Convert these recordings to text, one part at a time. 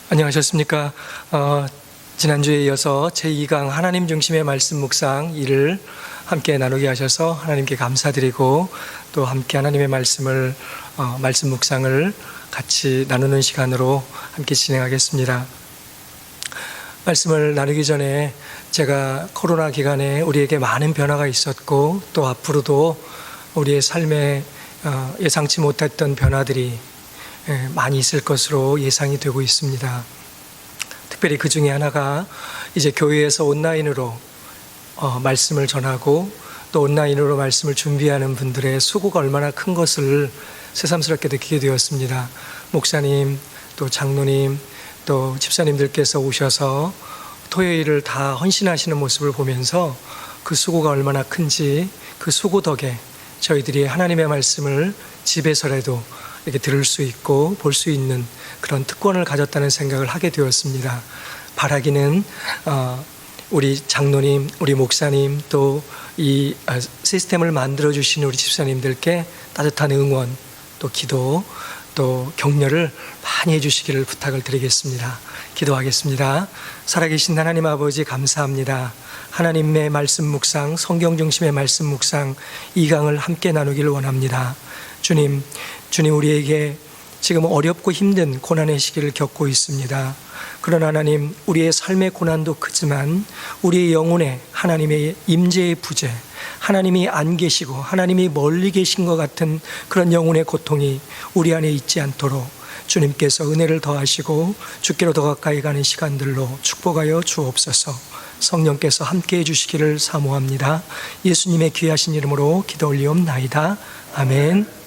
안녕하셨습니까? 지난주에 이어서 제2강 하나님 중심의 말씀 묵상 일을 함께 나누게 하셔서 하나님께 감사드리고 또 함께 하나님의 말씀 묵상을 같이 나누는 시간으로 함께 진행하겠습니다. 말씀을 나누기 전에 제가 코로나 기간에 우리에게 많은 변화가 있었고 또 앞으로도 우리의 삶에 예상치 못했던 변화들이 많이 있을 것으로 예상이 되고 있습니다. 특별히 그 중에 하나가 이제 교회에서 온라인으로 말씀을 전하고 또 온라인으로 말씀을 준비하는 분들의 수고가 얼마나 큰 것을 새삼스럽게 느끼게 되었습니다. 목사님, 또 장로님, 또 집사님들께서 오셔서 토요일을 다 헌신하시는 모습을 보면서 그 수고가 얼마나 큰지 그 수고 덕에 저희들이 하나님의 말씀을 집에서라도 이렇게 들을 수 있고 볼 수 있는 그런 특권을 가졌다는 생각을 하게 되었습니다. 바라기는 우리 장로님, 우리 목사님, 또 이 시스템을 만들어주신 우리 집사님들께 따뜻한 응원, 또 기도, 또 격려를 많이 해주시기를 부탁을 드리겠습니다. 기도하겠습니다. 살아계신 하나님 아버지 감사합니다. 하나님의 말씀 묵상, 성경 중심의 말씀 묵상 2강을 함께 나누기를 원합니다. 주님 우리에게 지금 어렵고 힘든 고난의 시기를 겪고 있습니다. 그러나 하나님, 우리의 삶의 고난도 크지만 우리의 영혼에 하나님의 임재의 부재, 하나님이 안 계시고 하나님이 멀리 계신 것 같은 그런 영혼의 고통이 우리 안에 있지 않도록 주님께서 은혜를 더하시고 주께로 더 가까이 가는 시간들로 축복하여 주옵소서. 성령께서 함께해 주시기를 사모합니다. 예수님의 귀하신 이름으로 기도 올리옵나이다. 아멘.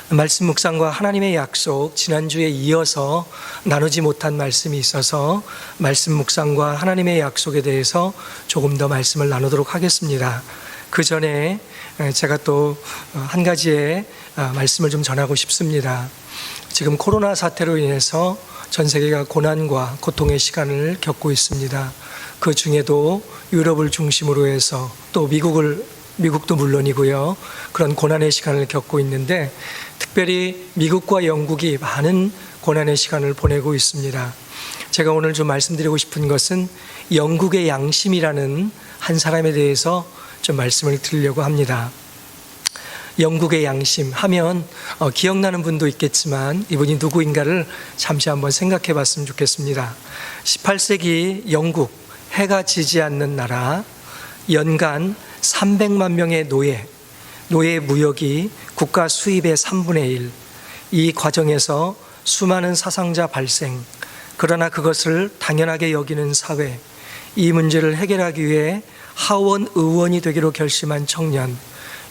말씀 묵상과 하나님의 약속, 지난주에 이어서 나누지 못한 말씀이 있어서 말씀 묵상과 하나님의 약속에 대해서 조금 더 말씀을 나누도록 하겠습니다. 그 전에 제가 또 한 가지의 말씀을 좀 전하고 싶습니다. 지금 코로나 사태로 인해서 전 세계가 고난과 고통의 시간을 겪고 있습니다. 그 중에도 유럽을 중심으로 해서 또 미국도 물론이고요. 그런 고난의 시간을 겪고 있는데 특별히 미국과 영국이 많은 고난의 시간을 보내고 있습니다. 제가 오늘 좀 말씀드리고 싶은 것은 영국의 양심이라는 한 사람에 대해서 좀 말씀을 드리려고 합니다. 영국의 양심 하면 기억나는 분도 있겠지만 이분이 누구인가를 잠시 한번 생각해 봤으면 좋겠습니다. 18세기 영국, 해가 지지 않는 나라, 연간 300만 명의 노예 무역이 국가 수입의 3분의 1, 이 과정에서 수많은 사상자 발생, 그러나 그것을 당연하게 여기는 사회, 이 문제를 해결하기 위해 하원 의원이 되기로 결심한 청년,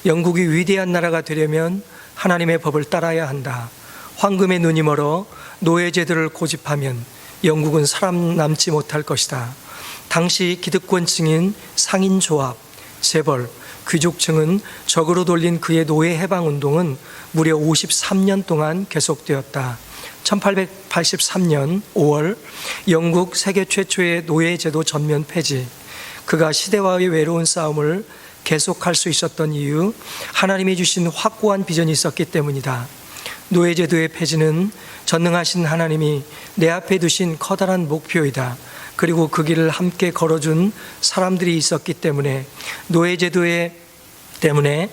영국이 위대한 나라가 되려면 하나님의 법을 따라야 한다. 황금의 눈이 멀어 노예제도를 고집하면 영국은 살아남지 못할 것이다. 당시 기득권층인 상인조합, 재벌, 귀족층은 적으로 돌린 그의 노예 해방 운동은 무려 53년 동안 계속되었다. 1883년 5월 영국 세계 최초의 노예제도 전면 폐지. 그가 시대와의 외로운 싸움을 계속할 수 있었던 이유, 하나님이 주신 확고한 비전이 있었기 때문이다. 노예제도의 폐지는 전능하신 하나님이 내 앞에 두신 커다란 목표이다. 그리고 그 길을 함께 걸어준 사람들이 있었기 때문에 노예제도 때문에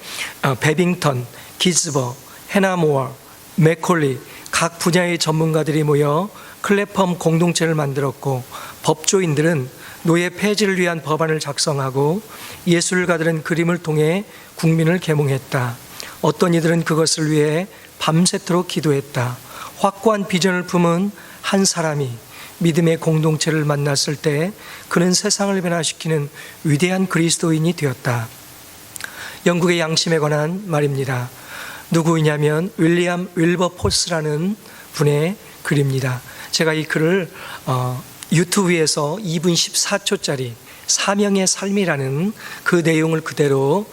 베빙턴, 기즈버, 해나모어, 맥콜리 각 분야의 전문가들이 모여 클래펌 공동체를 만들었고 법조인들은 노예 폐지를 위한 법안을 작성하고 예술가들은 그림을 통해 국민을 계몽했다. 어떤 이들은 그것을 위해 밤새도록 기도했다. 확고한 비전을 품은 한 사람이 믿음의 공동체를 만났을 때 그는 세상을 변화시키는 위대한 그리스도인이 되었다. 영국의 양심에 관한 말입니다. 누구이냐면 윌리엄 윌버포스라는 분의 글입니다. 제가 이 글을 유튜브에서 2분 14초짜리 사명의 삶이라는 그 내용을 그대로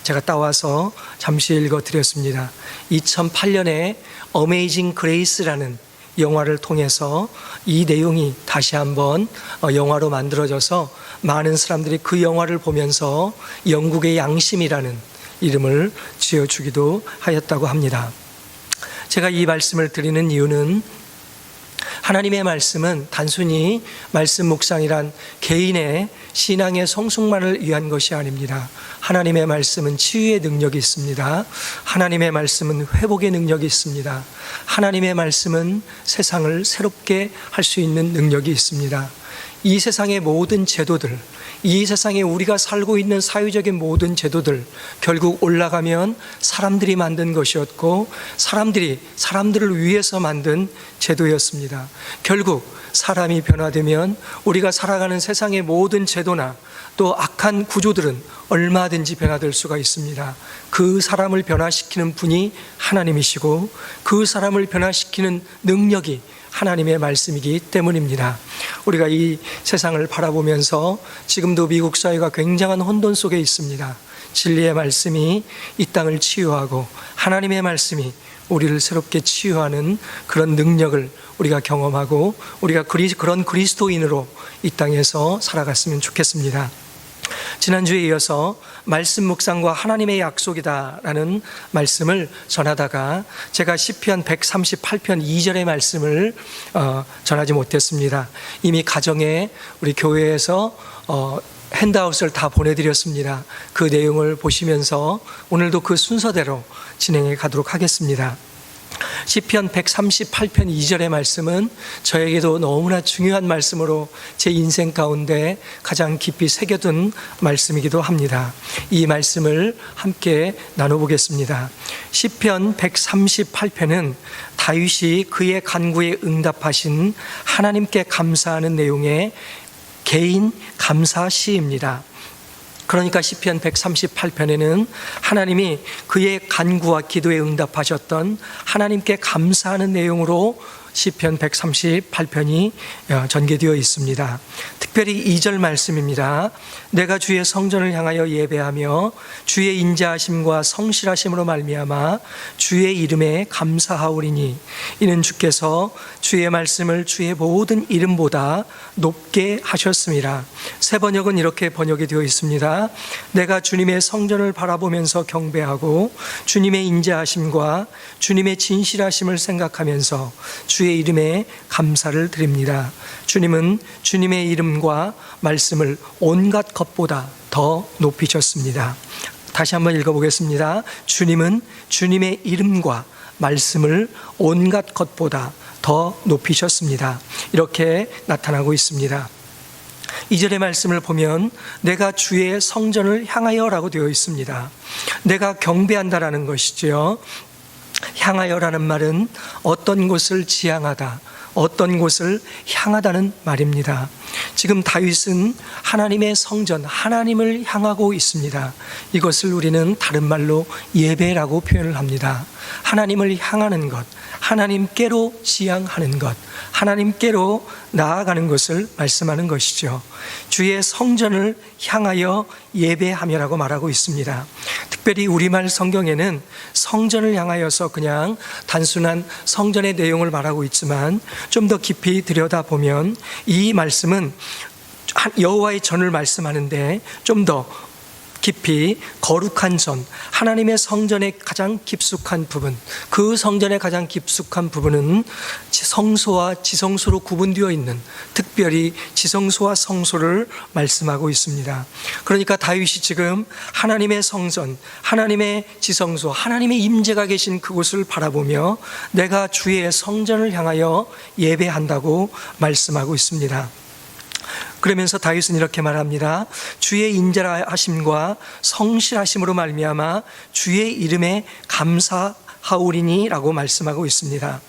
제가 따와서 잠시 읽어드렸습니다. 2008년에 어메이징 그레이스라는 영화를 통해서 이 내용이 다시 한번 영화로 만들어져서 많은 사람들이 그 영화를 보면서 영국의 양심이라는 이름을 지어주기도 하였다고 합니다. 제가 이 말씀을 드리는 이유는 하나님의 말씀은 단순히 말씀 묵상이란 개인의 신앙의 성숙만을 위한 것이 아닙니다. 하나님의 말씀은 치유의 능력이 있습니다. 하나님의 말씀은 회복의 능력이 있습니다. 하나님의 말씀은 세상을 새롭게 할 수 있는 능력이 있습니다. 이 세상의 모든 제도들, 이 세상에 우리가 살고 있는 사회적인 모든 제도들, 결국 올라가면 사람들이 만든 것이었고 사람들을 위해서 만든 제도였습니다. 결국 사람이 변화되면 우리가 살아가는 세상의 모든 제도나 또 악한 구조들은 얼마든지 변화될 수가 있습니다. 그 사람을 변화시키는 분이 하나님이시고 그 사람을 변화시키는 능력이 하나님의 말씀이기 때문입니다. 우리가 이 세상을 바라보면서 지금도 미국 사회가 굉장한 혼돈 속에 있습니다. 진리의 말씀이 이 땅을 치유하고 하나님의 말씀이 우리를 새롭게 치유하는 그런 능력을 우리가 경험하고 우리가 그런 그리스도인으로 이 땅에서 살아갔으면 좋겠습니다. 지난주에 이어서 말씀 묵상과 하나님의 약속이다라는 말씀을 전하다가 제가 시편 138편 2절의 말씀을 전하지 못했습니다. 이미 가정에 우리 교회에서 핸드아웃을 다 보내드렸습니다. 그 내용을 보시면서 오늘도 그 순서대로 진행해 가도록 하겠습니다. 시편 138편 2절의 말씀은 저에게도 너무나 중요한 말씀으로 제 인생 가운데 가장 깊이 새겨둔 말씀이기도 합니다. 이 말씀을 함께 나눠보겠습니다. 시편 138편은 다윗이 그의 간구에 응답하신 하나님께 감사하는 내용의 개인 감사 시입니다. 그러니까 시편 138편에는 하나님이 그의 간구와 기도에 응답하셨던 하나님께 감사하는 내용으로 시편 138편이 전개되어 있습니다. 특별히 2절 말씀입니다. 내가 주의 성전을 향하여 예배하며 주의 인자하심과 성실하심으로 말미암아 주의 이름에 감사하오리니 이는 주께서 주의 말씀을 주의 모든 이름보다 높게 하셨습니다. 새 번역은 이렇게 번역이 되어 있습니다. 내가 주님의 성전을 바라보면서 경배하고 주님의 인자하심과 주님의 진실하심을 생각하면서 주의 이름에 감사를 드립니다. 주님은 주님의 이름과 말씀을 온갖 것보다 더 높이셨습니다. 다시 한번 읽어보겠습니다. 주님은 주님의 이름과 말씀을 온갖 것보다 더 높이셨습니다. 이렇게 나타나고 있습니다. 2절의 말씀을 보면 내가 주의 성전을 향하여 라고 되어 있습니다. 내가 경배한다라는 것이죠. 향하여라는 말은 어떤 곳을 지향하다, 어떤 곳을 향하다는 말입니다. 지금 다윗은 하나님의 성전, 하나님을 향하고 있습니다. 이것을 우리는 다른 말로 예배라고 표현을 합니다. 하나님을 향하는 것, 하나님께로 지향하는 것, 하나님께로 나아가는 것을 말씀하는 것이죠. 주의 성전을 향하여 예배하며라고 말하고 있습니다. 특별히 우리말 성경에는 성전을 향하여서 그냥 단순한 성전의 내용을 말하고 있지만 좀 더 깊이 들여다보면 이 말씀은 여호와의 전을 말씀하는데 좀 더 깊이 거룩한 전, 하나님의 성전의 가장 깊숙한 부분, 그 성전의 가장 깊숙한 부분은 성소와 지성소로 구분되어 있는, 특별히 지성소와 성소를 말씀하고 있습니다. 그러니까 다윗이 지금 하나님의 성전, 하나님의 지성소, 하나님의 임재가 계신 그곳을 바라보며 내가 주의 성전을 향하여 예배한다고 말씀하고 있습니다. 그러면서 다윗은 이렇게 말합니다. 주의 인자하심과 성실하심으로 말미암아 주의 이름에 감사하오리니 라고 말씀하고 있습니다.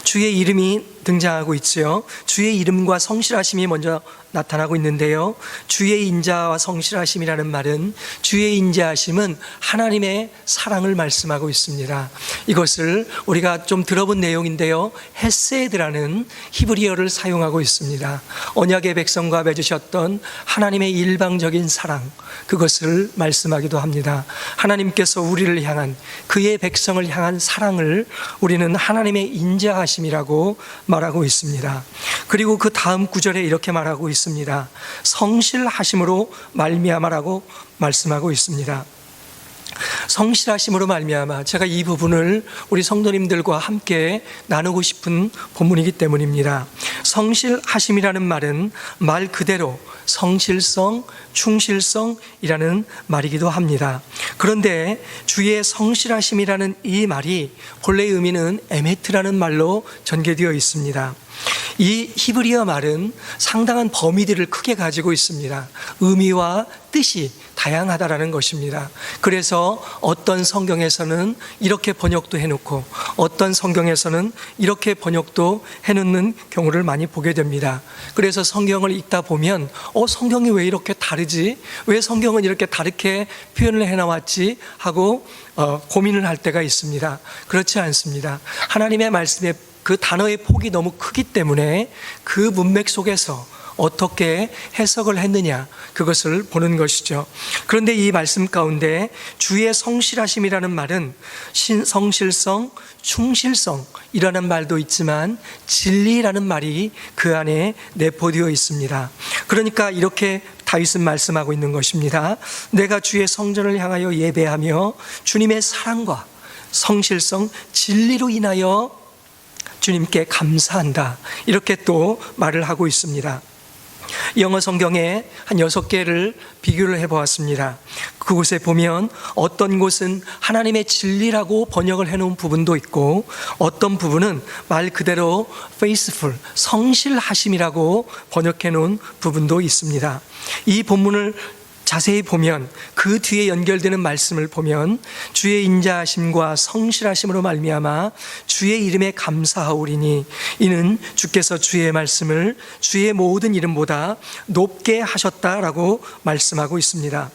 주의 이름이 등장하고 있지요. 주의 이름과 성실하심이 먼저 나타나고 있는데요. 주의 인자와 성실하심이라는 말은, 주의 인자하심은 하나님의 사랑을 말씀하고 있습니다. 이것을 우리가 좀 들어본 내용인데요. 헤세드라는 히브리어를 사용하고 있습니다. 언약의 백성과 맺으셨던 하나님의 일방적인 사랑, 그것을 말씀하기도 합니다. 하나님께서 우리를 향한, 그의 백성을 향한 사랑을 우리는 하나님의 인자하심이라고 말하고 있습니다. 그리고 그 다음 구절에 이렇게 말하고 있습니다. 성실하심으로 말미암아라고 말씀하고 있습니다. 성실하심으로 말미암아 제가 이 부분을 우리 성도님들과 함께 나누고 싶은 본문이기 때문입니다. 성실하심이라는 말은 말 그대로 성실성, 충실성이라는 말이기도 합니다. 그런데 주의 성실하심이라는 이 말이 본래의 의미는 에메트라는 말로 전개되어 있습니다. 이 히브리어 말은 상당한 범위들을 크게 가지고 있습니다. 의미와 뜻이 다양하다라는 것입니다. 그래서 어떤 성경에서는 이렇게 번역도 해놓고 어떤 성경에서는 이렇게 번역도 해놓는 경우를 많이 보게 됩니다. 그래서 성경을 읽다 보면 성경이 왜 이렇게 다르지? 왜 성경은 이렇게 다르게 표현을 해나왔지? 하고 고민을 할 때가 있습니다. 그렇지 않습니다. 하나님의 말씀에 그 단어의 폭이 너무 크기 때문에 그 문맥 속에서 어떻게 해석을 했느냐, 그것을 보는 것이죠. 그런데 이 말씀 가운데 주의 성실하심이라는 말은 성실성, 충실성이라는 말도 있지만 진리라는 말이 그 안에 내포되어 있습니다. 그러니까 이렇게 다윗은 말씀하고 있는 것입니다. 내가 주의 성전을 향하여 예배하며 주님의 사랑과 성실성, 진리로 인하여 주님께 감사한다, 이렇게 또 말을 하고 있습니다. 영어 성경에 한 6개를 비교를 해보았습니다. 그곳에 보면 어떤 곳은 하나님의 진리라고 번역을 해놓은 부분도 있고 어떤 부분은 말 그대로 faithful, 성실하심이라고 번역해 놓은 부분도 있습니다. 이 본문을 자세히 보면 그 뒤에 연결되는 말씀을 보면 주의 인자하심과 성실하심으로 말미암아 주의 이름에 감사하오리니 이는 주께서 주의 말씀을 주의 모든 이름보다 높게 하셨다라고 말씀하고 있습니다.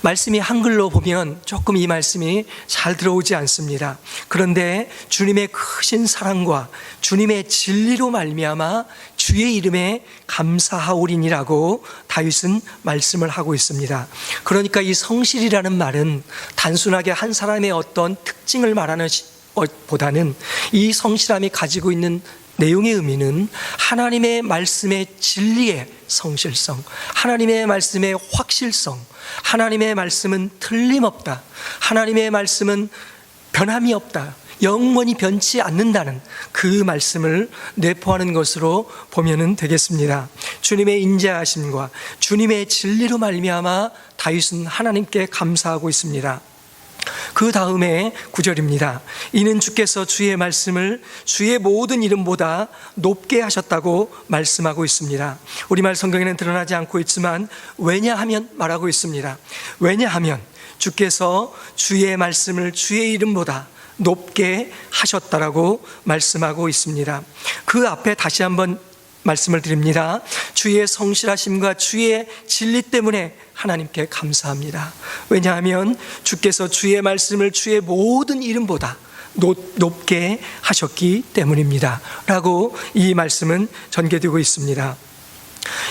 말씀이 한글로 보면 조금 이 말씀이 잘 들어오지 않습니다. 그런데 주님의 크신 사랑과 주님의 진리로 말미암아 주의 이름에 감사하오리니라고 다윗은 말씀을 하고 있습니다. 그러니까 이 성실이라는 말은 단순하게 한 사람의 어떤 특징을 말하는 것보다는 이 성실함이 가지고 있는 내용의 의미는 하나님의 말씀의 진리의 성실성, 하나님의 말씀의 확실성, 하나님의 말씀은 틀림없다, 하나님의 말씀은 변함이 없다, 영원히 변치 않는다는 그 말씀을 내포하는 것으로 보면 되겠습니다. 주님의 인자하심과 주님의 진리로 말미암아 다윗은 하나님께 감사하고 있습니다. 그 다음에 9절입니다. 이는 주께서 주의 말씀을 주의 모든 이름보다 높게 하셨다고 말씀하고 있습니다. 우리말 성경에는 드러나지 않고 있지만 왜냐하면 말하고 있습니다. 왜냐하면 주께서 주의 말씀을 주의 이름보다 높게 하셨다라고 말씀하고 있습니다. 그 앞에 다시 한번 말씀을 드립니다. 주의 성실하심과 주의 진리 때문에 하나님께 감사합니다. 왜냐하면 주께서 주의 말씀을 주의 모든 이름보다 높게 하셨기 때문입니다 라고 이 말씀은 전개되고 있습니다.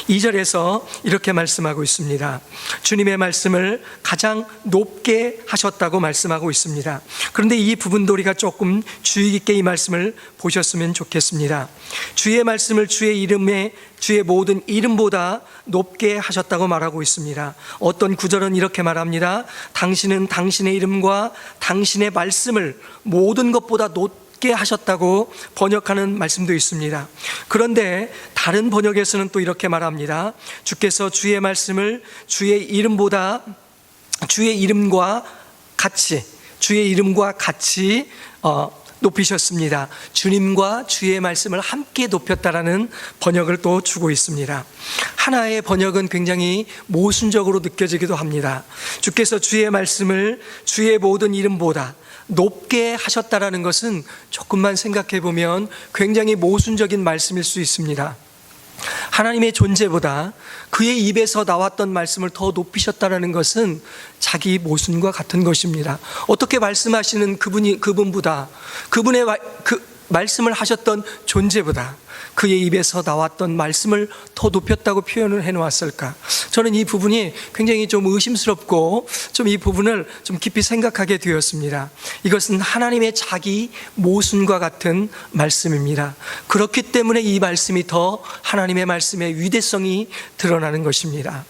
2절에서 이렇게 말씀하고 있습니다. 주님의 말씀을 가장 높게 하셨다고 말씀하고 있습니다. 그런데 이 부분도 우리가 조금 주의 깊게 이 말씀을 보셨으면 좋겠습니다. 주의 말씀을 주의 이름에 주의 모든 이름보다 높게 하셨다고 말하고 있습니다. 어떤 구절은 이렇게 말합니다. 당신은 당신의 이름과 당신의 말씀을 모든 것보다 높게 하셨다고 번역하는 말씀도 있습니다. 그런데 다른 번역에서는 또 이렇게 말합니다. 주께서 주의 말씀을 주의 이름보다 주의 이름과 같이 높이셨습니다. 주님과 주의 말씀을 함께 높였다라는 번역을 또 주고 있습니다. 하나의 번역은 굉장히 모순적으로 느껴지기도 합니다. 주께서 주의 말씀을 주의 모든 이름보다 높게 하셨다라는 것은 조금만 생각해 보면 굉장히 모순적인 말씀일 수 있습니다. 하나님의 존재보다 그의 입에서 나왔던 말씀을 더 높이셨다는 것은 자기 모순과 같은 것입니다. 어떻게 말씀하시는 그분보다 그분의 말씀을 하셨던 존재보다 그의 입에서 나왔던 말씀을 더 높였다고 표현을 해놓았을까? 저는 이 부분이 굉장히 좀 의심스럽고 좀 이 부분을 좀 깊이 생각하게 되었습니다. 이것은 하나님의 자기 모순과 같은 말씀입니다. 그렇기 때문에 이 말씀이 더 하나님의 말씀의 위대성이 드러나는 것입니다.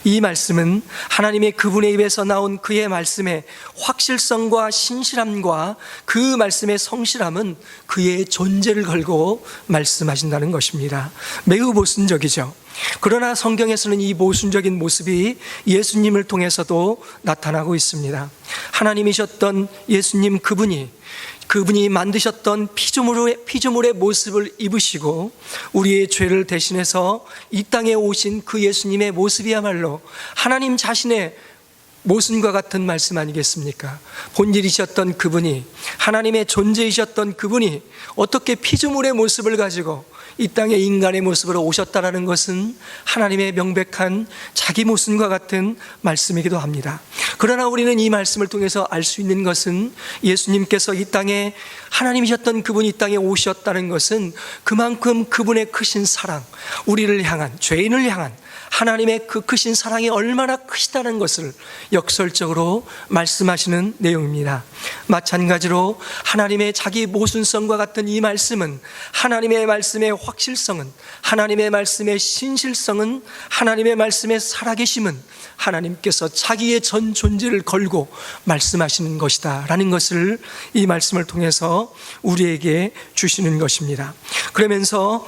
이 말씀은 하나님의 그분의 입에서 나온 그의 말씀의 확실성과 신실함과 그 말씀의 성실함은 그의 존재를 걸고 말씀하신다는 것입니다. 매우 모순적이죠. 그러나 성경에서는 이 모순적인 모습이 예수님을 통해서도 나타나고 있습니다. 하나님이셨던 예수님 그분이 만드셨던 피조물의 모습을 입으시고 우리의 죄를 대신해서 이 땅에 오신 그 예수님의 모습이야말로 하나님 자신의 모순과 같은 말씀 아니겠습니까? 본질이셨던 그분이, 하나님의 존재이셨던 그분이 어떻게 피조물의 모습을 가지고 이 땅에 인간의 모습으로 오셨다는 것은 하나님의 명백한 자기 모순과 같은 말씀이기도 합니다. 그러나 우리는 이 말씀을 통해서 알 수 있는 것은 예수님께서 이 땅에 하나님이셨던 그분이 이 땅에 오셨다는 것은 그만큼 그분의 크신 사랑, 우리를 향한, 죄인을 향한 하나님의 그 크신 사랑이 얼마나 크시다는 것을 역설적으로 말씀하시는 내용입니다. 마찬가지로 하나님의 자기 모순성과 같은 이 말씀은, 하나님의 말씀의 확실성은, 하나님의 말씀의 신실성은, 하나님의 말씀의 살아계심은 하나님께서 자기의 전 존재를 걸고 말씀하시는 것이다 라는 것을 이 말씀을 통해서 우리에게 주시는 것입니다. 그러면서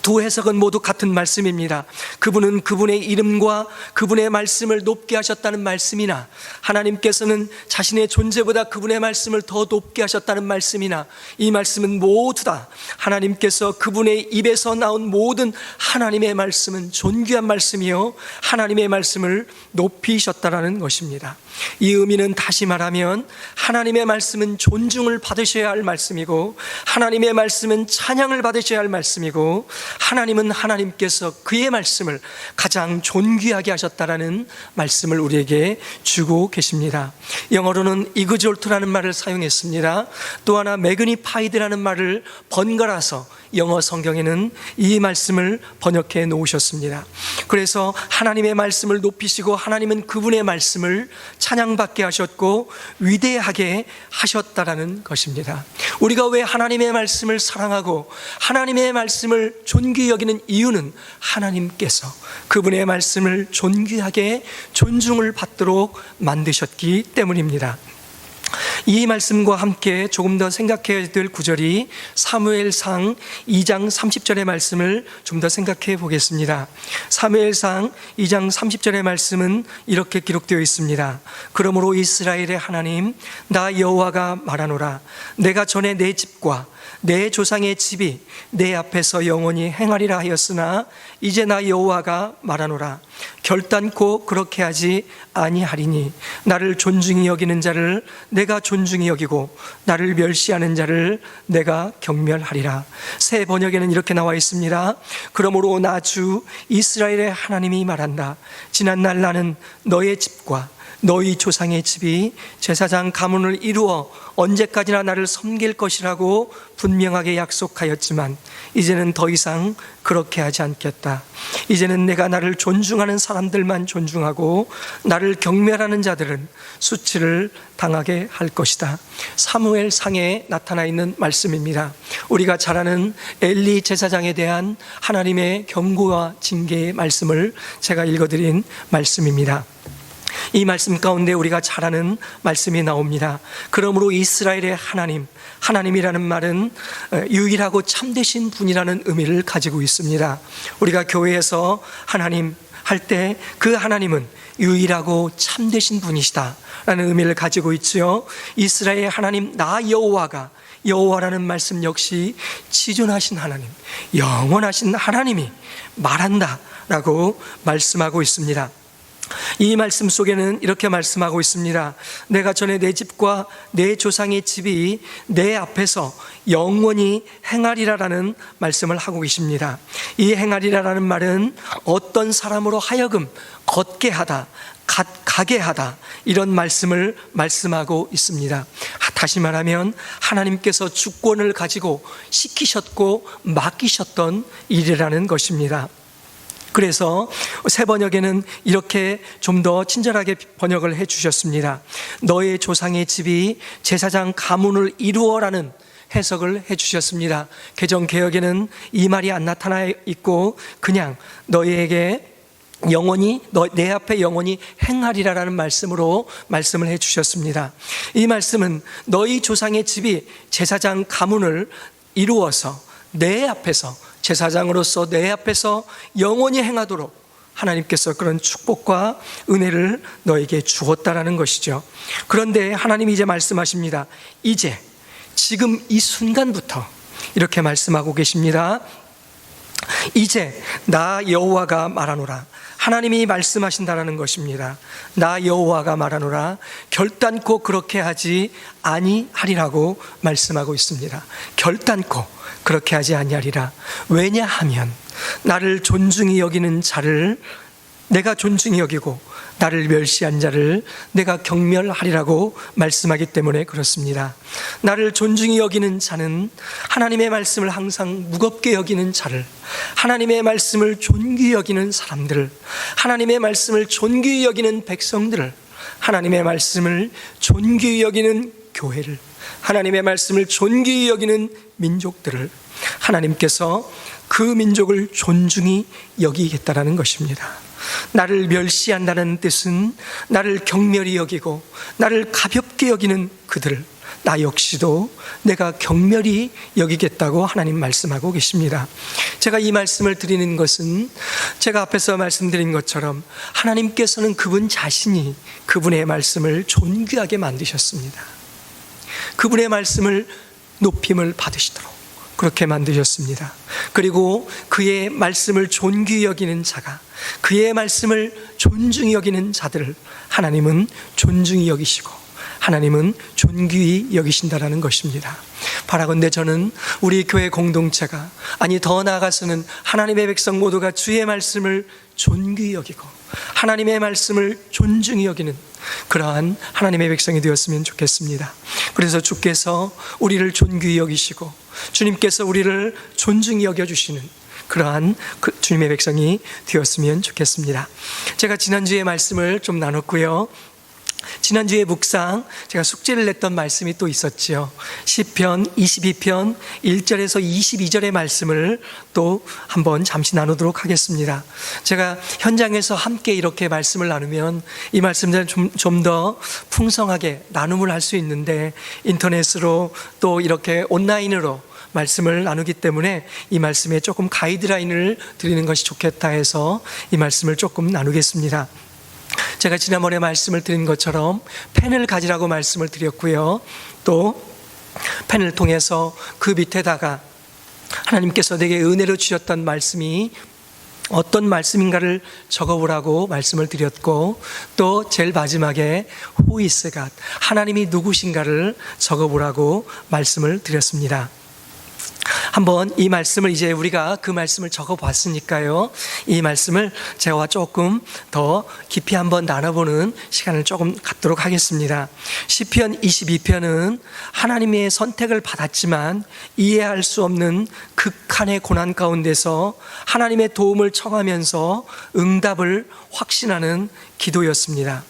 두 해석은 모두 같은 말씀입니다. 그분은 그분의 이름과 그분의 말씀을 높게 하셨다는 말씀이나, 하나님께서는 자신의 존재보다 그분의 말씀을 더 높게 하셨다는 말씀이나, 이 말씀은 모두 다 하나님께서 그분의 입에서 나온 모든 하나님의 말씀은 존귀한 말씀이요 하나님의 말씀을 높이셨다라는 것입니다. 이 의미는 다시 말하면 하나님의 말씀은 존중을 받으셔야 할 말씀이고, 하나님의 말씀은 찬양을 받으셔야 할 말씀이고, 하나님은 하나님께서 그의 말씀을 가장 존귀하게 하셨다라는 말씀을 우리에게 주고 계십니다. 영어로는 exalt라는 말을 사용했습니다. 또 하나 magnified라는 말을 번갈아서 영어 성경에는 이 말씀을 번역해 놓으셨습니다. 그래서 하나님의 말씀을 높이시고, 하나님은 그분의 말씀을 찬양받게 하셨고 위대하게 하셨다라는 것입니다. 우리가 왜 하나님의 말씀을 사랑하고 하나님의 말씀을 존귀히 여기는 이유는 하나님께서 그분의 말씀을 존귀하게 존중을 받도록 만드셨기 때문입니다. 이 말씀과 함께 조금 더 생각해야 될 구절이 사무엘상 2장 30절의 말씀을 좀 더 생각해 보겠습니다. 사무엘상 2장 30절의 말씀은 이렇게 기록되어 있습니다. 그러므로 이스라엘의 하나님 나 여호와가 말하노라. 내가 전에 내 집과 내 조상의 집이 내 앞에서 영원히 행하리라 하였으나 이제 나 여호와가 말하노라. 결단코 그렇게 하지 아니하리니 나를 존중히 여기는 자를 내가 존중히 여기고 나를 멸시하는 자를 내가 경멸하리라. 새 번역에는 이렇게 나와 있습니다. 그러므로 나 주 이스라엘의 하나님이 말한다. 지난날 나는 너의 집과 너희 조상의 집이 제사장 가문을 이루어 언제까지나 나를 섬길 것이라고 분명하게 약속하였지만 이제는 더 이상 그렇게 하지 않겠다. 이제는 내가 나를 존중하는 사람들만 존중하고 나를 경멸하는 자들은 수치를 당하게 할 것이다. 사무엘상에 나타나 있는 말씀입니다. 우리가 잘 아는 엘리 제사장에 대한 하나님의 경고와 징계의 말씀을 제가 읽어드린 말씀입니다. 이 말씀 가운데 우리가 잘 아는 말씀이 나옵니다. 그러므로 이스라엘의 하나님이라는 말은 유일하고 참되신 분이라는 의미를 가지고 있습니다. 우리가 교회에서 하나님 할 때 그 하나님은 유일하고 참되신 분이시다 라는 의미를 가지고 있죠. 이스라엘의 하나님 나 여호와라는 말씀 역시 지존하신 하나님, 영원하신 하나님이 말한다 라고 말씀하고 있습니다. 이 말씀 속에는 이렇게 말씀하고 있습니다. 내가 전에 내 집과 내 조상의 집이 내 앞에서 영원히 행하리라라는 말씀을 하고 계십니다. 이 행하리라라는 말은 어떤 사람으로 하여금 걷게 하다, 가게 하다, 이런 말씀을 말씀하고 있습니다. 다시 말하면 하나님께서 주권을 가지고 시키셨고 맡기셨던 일이라는 것입니다. 그래서 새 번역에는 이렇게 좀 더 친절하게 번역을 해 주셨습니다. 너의 조상의 집이 제사장 가문을 이루어라는 해석을 해 주셨습니다. 개정 개역에는 이 말이 안 나타나 있고 그냥 너희에게 영원히 내 앞에 영원히 행하리라라는 말씀으로 말씀을 해 주셨습니다. 이 말씀은 너희 조상의 집이 제사장 가문을 이루어서 내 앞에서, 제사장으로서 내 앞에서 영원히 행하도록 하나님께서 그런 축복과 은혜를 너에게 주었다라는 것이죠. 그런데 하나님이 이제 말씀하십니다. 이제 지금 이 순간부터 이렇게 말씀하고 계십니다. 이제 나 여호와가 말하노라. 하나님이 말씀하신다라는 것입니다. 나 여호와가 말하노라. 결단코 그렇게 하지 아니하리라고 말씀하고 있습니다. 결단코 그렇게 하지 아니하리라. 왜냐하면 나를 존중히 여기는 자를 내가 존중히 여기고 나를 멸시한 자를 내가 경멸하리라고 말씀하기 때문에 그렇습니다. 나를 존중히 여기는 자는 하나님의 말씀을 항상 무겁게 여기는 자를, 하나님의 말씀을 존귀히 여기는 사람들을, 하나님의 말씀을 존귀히 여기는 백성들을, 하나님의 말씀을 존귀히 여기는 교회를, 하나님의 말씀을 존귀히 여기는 민족들을 하나님께서 그 민족을 존중히 여기겠다라는 것입니다. 나를 멸시한다는 뜻은 나를 경멸히 여기고 나를 가볍게 여기는 그들을 나 역시도 내가 경멸히 여기겠다고 하나님 말씀하고 계십니다. 제가 이 말씀을 드리는 것은 제가 앞에서 말씀드린 것처럼 하나님께서는 그분 자신이 그분의 말씀을 존귀하게 만드셨습니다. 그분의 말씀을 높임을 받으시도록 그렇게 만드셨습니다. 그리고 그의 말씀을 존귀히 여기는 자가, 그의 말씀을 존중히 여기는 자들을 하나님은 존중히 여기시고 하나님은 존귀히 여기신다라는 것입니다. 바라건대 저는 우리 교회 공동체가, 아니 더 나아가서는 하나님의 백성 모두가 주의 말씀을 존귀히 여기고 하나님의 말씀을 존중히 여기는 그러한 하나님의 백성이 되었으면 좋겠습니다. 그래서 주께서 우리를 존귀히 여기시고 주님께서 우리를 존중히 여겨주시는 그러한 주님의 백성이 되었으면 좋겠습니다. 제가 지난주에 말씀을 좀 나눴고요. 지난주에 묵상, 제가 숙제를 냈던 말씀이 또 있었죠. 시편 22편 1절에서 22절의 말씀을 또 한번 잠시 나누도록 하겠습니다. 제가 현장에서 함께 이렇게 말씀을 나누면 이 말씀들은 좀 더 풍성하게 나눔을 할 수 있는데 인터넷으로 또 이렇게 온라인으로 말씀을 나누기 때문에 이 말씀에 조금 가이드라인을 드리는 것이 좋겠다 해서 이 말씀을 조금 나누겠습니다. 제가 지난번에 말씀을 드린 것처럼 펜을 가지라고 말씀을 드렸고요. 또 펜을 통해서 그 밑에다가 하나님께서 내게 은혜로 주셨던 말씀이 어떤 말씀인가를 적어보라고 말씀을 드렸고, 또 제일 마지막에 Who is God? 하나님이 누구신가를 적어보라고 말씀을 드렸습니다. 한번 이 말씀을 이제 우리가 그 말씀을 적어봤으니까요, 이 말씀을 제가 조금 더 깊이 한번 나눠보는 시간을 조금 갖도록 하겠습니다. 시편 22편은 하나님의 선택을 받았지만 이해할 수 없는 극한의 고난 가운데서 하나님의 도움을 청하면서 응답을 확신하는 기도였습니다.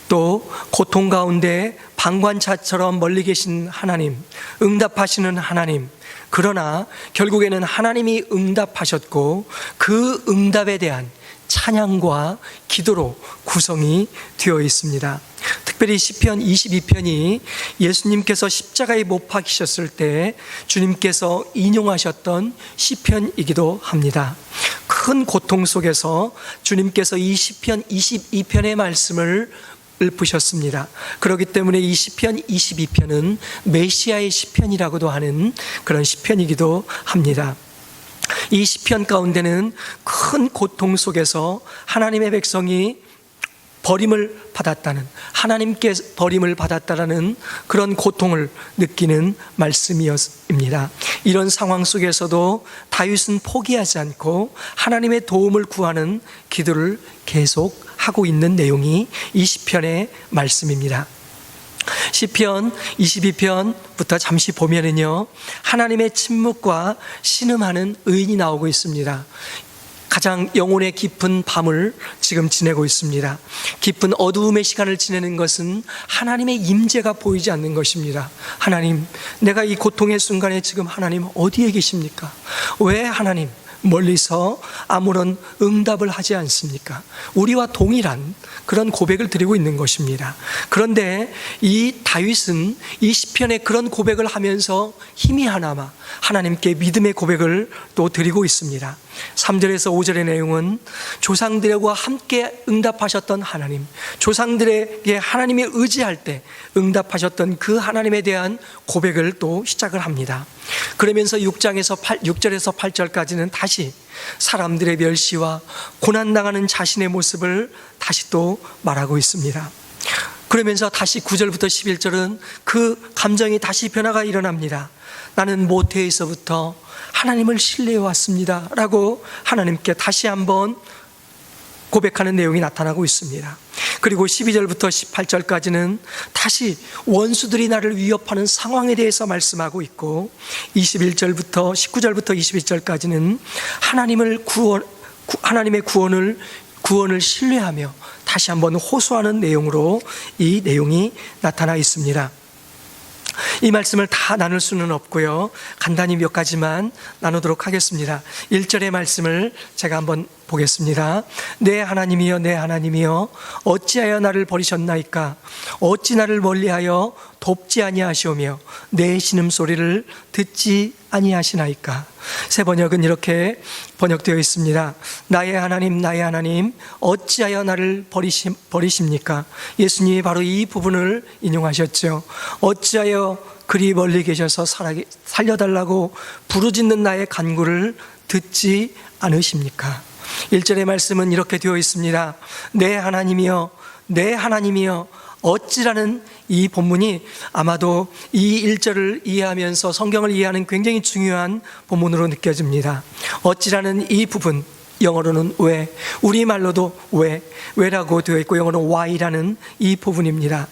또 고통 가운데 방관자처럼 멀리 계신 하나님, 응답하시는 하나님, 그러나 결국에는 하나님이 응답하셨고 그 응답에 대한 찬양과 기도로 구성이 되어 있습니다. 특별히 시편 22편이 예수님께서 십자가에 못 박히셨을 때 주님께서 인용하셨던 시편이기도 합니다. 큰 고통 속에서 주님께서 이 시편 22편의 말씀을 읊으셨습니다. 그렇기 때문에 이 시편 22편은 메시아의 시편이라고도 하는 그런 시편이기도 합니다. 이 시편 가운데는 큰 고통 속에서 하나님의 백성이 버림을 받았다는, 하나님께 버림을 받았다라는 그런 고통을 느끼는 말씀이었습니다. 이런 상황 속에서도 다윗은 포기하지 않고 하나님의 도움을 구하는 기도를 계속 하고 있는 내용이 이 시편의 말씀입니다. 시편 22편부터 잠시 보면은요, 하나님의 침묵과 신음하는 의인이 나오고 있습니다. 가장 영혼의 깊은 밤을 지금 지내고 있습니다. 깊은 어두움의 시간을 지내는 것은 하나님의 임재가 보이지 않는 것입니다. 하나님, 내가 이 고통의 순간에 지금 하나님 어디에 계십니까? 왜 하나님, 멀리서 아무런 응답을 하지 않습니까? 우리와 동일한 그런 고백을 드리고 있는 것입니다. 그런데 이 다윗은 이 시편에 그런 고백을 하면서 희미하나마 하나님께 믿음의 고백을 또 드리고 있습니다. 3절에서 5절의 내용은 조상들과 함께 응답하셨던 하나님, 조상들에게 하나님이 의지할 때 응답하셨던 그 하나님에 대한 고백을 또 시작을 합니다. 그러면서 6절에서 8절까지는 다시 사람들의 멸시와 고난당하는 자신의 모습을 다시 또 말하고 있습니다. 그러면서 다시 9절부터 11절은 그 감정이 다시 변화가 일어납니다. 나는 모태에서부터 하나님을 신뢰해 왔습니다 라고 하나님께 다시 한번 고백하는 내용이 나타나고 있습니다. 그리고 12절부터 18절까지는 다시 원수들이 나를 위협하는 상황에 대해서 말씀하고 있고, 19절부터 21절까지는 하나님의 구원을 신뢰하며 다시 한번 호소하는 내용으로 이 내용이 나타나 있습니다. 이 말씀을 다 나눌 수는 없고요, 간단히 몇 가지만 나누도록 하겠습니다. 1절의 말씀을 제가 한번 보겠습니다. 내 하나님이여 내 하나님이여 어찌하여 나를 버리셨나이까? 어찌 나를 멀리하여 돕지 아니하시오며 내 신음소리를 듣지 아니하시나이까? 새 번역은 이렇게 번역되어 있습니다. 나의 하나님 어찌하여 나를 버리십니까? 예수님이 바로 이 부분을 인용하셨죠. 어찌하여 그리 멀리 계셔서 살려달라고 부르짖는 나의 간구를 듣지 않으십니까? 1절의 말씀은 이렇게 되어 있습니다. 내 하나님이여 어찌라는 이 본문이 아마도 이 1절을 이해하면서 성경을 이해하는 굉장히 중요한 본문으로 느껴집니다. 어찌라는 이 부분, 영어로는 왜, 우리말로도 왜라고 되어 있고 영어로는 why라는 이 부분입니다.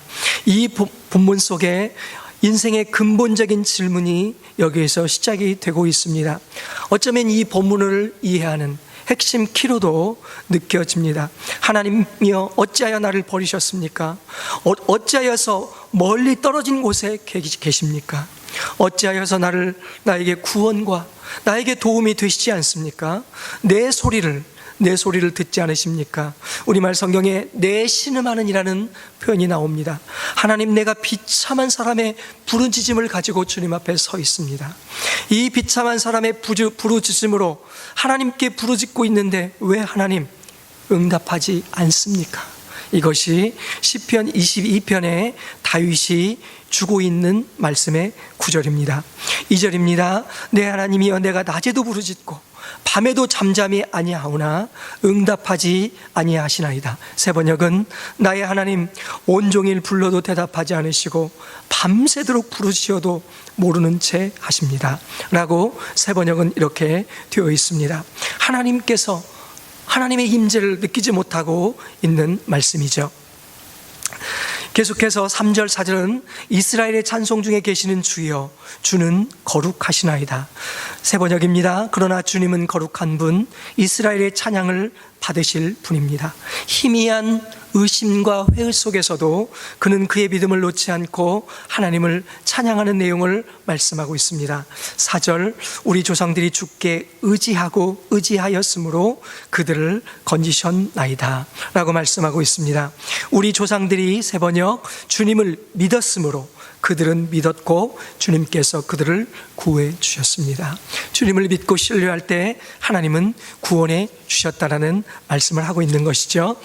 이 본문 속에 인생의 근본적인 질문이 여기에서 시작이 되고 있습니다. 어쩌면 이 본문을 이해하는 핵심 키로도 느껴집니다. 하나님이여 어찌하여 나를 버리셨습니까? 어찌하여서 멀리 떨어진 곳에 계십니까? 어찌하여서 나에게 구원과 나에게 도움이 되시지 않습니까? 내 소리를 듣지 않으십니까? 우리말 성경에 내 신음하는 이라는 표현이 나옵니다. 하나님, 내가 비참한 사람의 부르짖음을 가지고 주님 앞에 서 있습니다. 이 비참한 사람의 부르짖음으로 하나님께 부르짖고 있는데 왜 하나님 응답하지 않습니까? 이것이 시편 22편에 다윗이 주고 있는 말씀의 9절입니다. 2절입니다. 내 하나님이여 내가 낮에도 부르짖고 밤에도 잠잠히 아니하오나 응답하지 아니하시나이다. 새 번역은 나의 하나님 온종일 불러도 대답하지 않으시고 밤새도록 부르시어도 모르는 채 하십니다 라고 새 번역은 이렇게 되어 있습니다. 하나님께서 하나님의 임재를 느끼지 못하고 있는 말씀이죠. 계속해서 3절 4절은 이스라엘의 찬송 중에 계시는 주여 주는 거룩하시나이다. 새 번역입니다. 그러나 주님은 거룩한 분, 이스라엘의 찬양을 받으실 분입니다. 희미한 의심과 회의 속에서도 그는 그의 믿음을 놓지 않고 하나님을 찬양하는 내용을 말씀하고 있습니다. 4절 우리 조상들이 주께 의지하였으므로 그들을 건지셨나이다 라고 말씀하고 있습니다. 우리 조상들이 새 번역 주님을 믿었으므로 그들은 믿었고 주님께서 그들을 구해 주셨습니다. 주님을 믿고 신뢰할 때 하나님은 구원해 주셨다라는 말씀을 하고 있는 것이죠.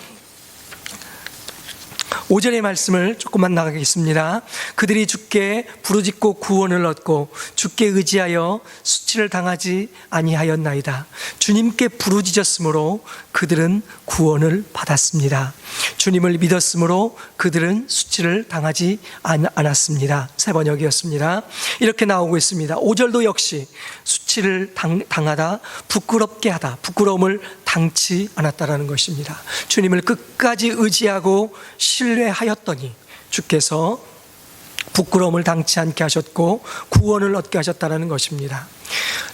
5절의 말씀을 조금만 나가겠습니다. 그들이 주께 부르짖고 구원을 얻고 주께 의지하여 수치를 당하지 아니하였나이다. 주님께 부르짖었으므로 그들은 구원을 받았습니다. 주님을 믿었으므로 그들은 수치를 당하지 않았습니다. 새 번역이었습니다. 이렇게 나오고 있습니다. 5절도 역시 수치를 당하다, 부끄럽게 하다, 부끄러움을 당치 않았다라는 것입니다. 주님을 끝까지 의지하고 신뢰하였더니 주께서 부끄러움을 당치 않게 하셨고 구원을 얻게 하셨다는 것입니다.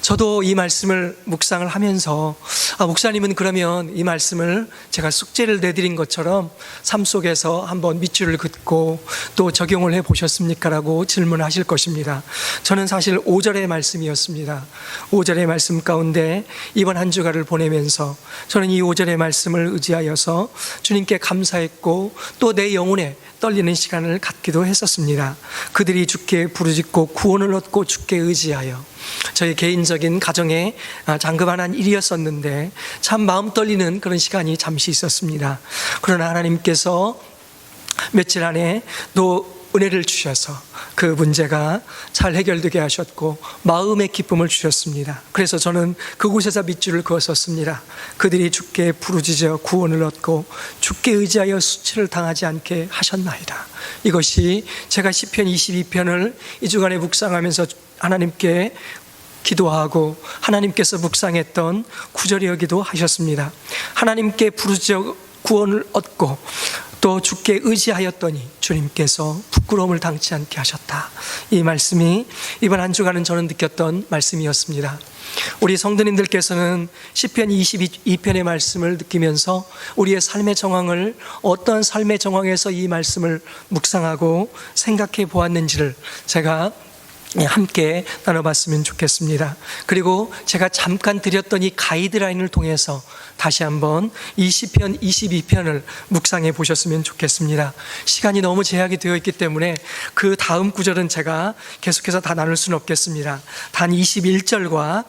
저도 이 말씀을 묵상을 하면서 목사님은 그러면 이 말씀을 제가 숙제를 내드린 것처럼 삶 속에서 한번 밑줄을 긋고 또 적용을 해보셨습니까? 라고 질문하실 것입니다. 저는 사실 5절의 말씀이었습니다. 5절의 말씀 가운데 이번 한 주간을 보내면서 저는 이 5절의 말씀을 의지하여서 주님께 감사했고 또 내 영혼에 떨리는 시간을 갖기도 했었습니다. 그들이 주께 부르짖고 구원을 얻고 주께 의지하여. 저희 개인적인 가정에 장급한 일이었었는데 참 마음 떨리는 그런 시간이 잠시 있었습니다. 그러나 하나님께서 며칠 안에 또 은혜를 주셔서 그 문제가 잘 해결되게 하셨고 마음의 기쁨을 주셨습니다. 그래서 저는 그곳에서 밑줄을 그었었습니다. 그들이 주께 부르짖어 구원을 얻고 주께 의지하여 수치를 당하지 않게 하셨나이다. 이것이 제가 시편 22편을 이 주간에 묵상하면서 하나님께 기도하고 하나님께서 묵상했던 구절이기도 하셨습니다. 하나님께 부르짖어 구원을 얻고 또 주께 의지하였더니 주님께서 부끄러움을 당치 않게 하셨다. 이 말씀이 이번 한 주간은 저는 느꼈던 말씀이었습니다. 우리 성도님들께서는 시편 22편의 말씀을 느끼면서 우리의 삶의 정황을 어떤 삶의 정황에서 이 말씀을 묵상하고 생각해 보았는지를 제가 함께 나눠봤으면 좋겠습니다. 그리고 제가 잠깐 드렸던 이 가이드라인을 통해서 다시 한번 이 시편 22편을 묵상해 보셨으면 좋겠습니다. 시간이 너무 제약이 되어 있기 때문에 그 다음 구절은 제가 계속해서 다 나눌 수는 없겠습니다. 단 21절과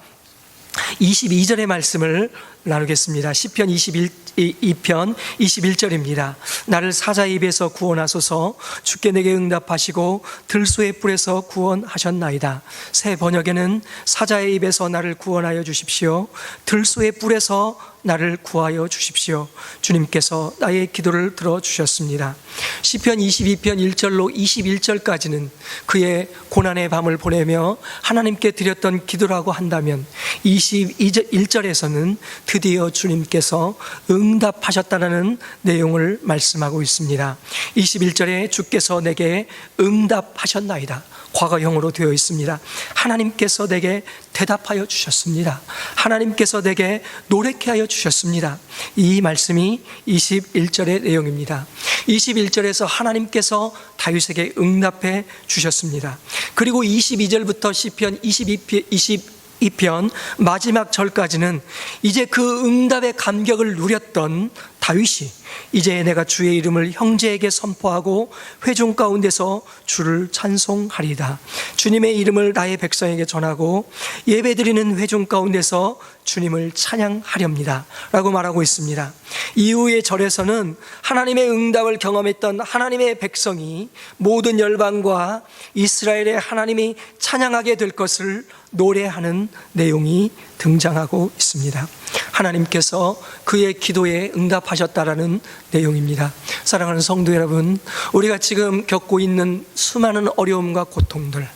22절의 말씀을 나누겠습니다. 시편 22편 21절입니다. 나를 사자의 입에서 구원하소서. 주께 내게 응답하시고 들소의 뿔에서 구원하셨나이다. 새 번역에는 사자의 입에서 나를 구원하여 주십시오. 들소의 뿔에서 나를 구하여 주십시오. 주님께서 나의 기도를 들어주셨습니다. 시편 22편 1절로 21절까지는 그의 고난의 밤을 보내며 하나님께 드렸던 기도라고 한다면 21절에서는 드디어 주님께서 응답하셨다는 내용을 말씀하고 있습니다. 21절에 주께서 내게 응답하셨나이다. 과거형으로 되어 있습니다. 하나님께서 내게 대답하여 주셨습니다. 하나님께서 내게 노래케 하여 주셨습니다. 이 말씀이 21절의 내용입니다. 21절에서 하나님께서 다윗에게 응답해 주셨습니다. 그리고 22절부터 시편 22편 마지막 절까지는 이제 그 응답의 감격을 누렸던 다윗이 이제 내가 주의 이름을 형제에게 선포하고 회중 가운데서 주를 찬송하리다. 주님의 이름을 나의 백성에게 전하고 예배드리는 회중 가운데서 주님을 찬양하렵니다 라고 말하고 있습니다. 이후의 절에서는 하나님의 응답을 경험했던 하나님의 백성이 모든 열방과 이스라엘의 하나님이 찬양하게 될 것을 노래하는 내용이 등장하고 있습니다. 하나님께서 그의 기도에 응답하셨다라는 내용입니다. 사랑하는 성도 여러분, 우리가 지금 겪고 있는 수많은 어려움과 고통들,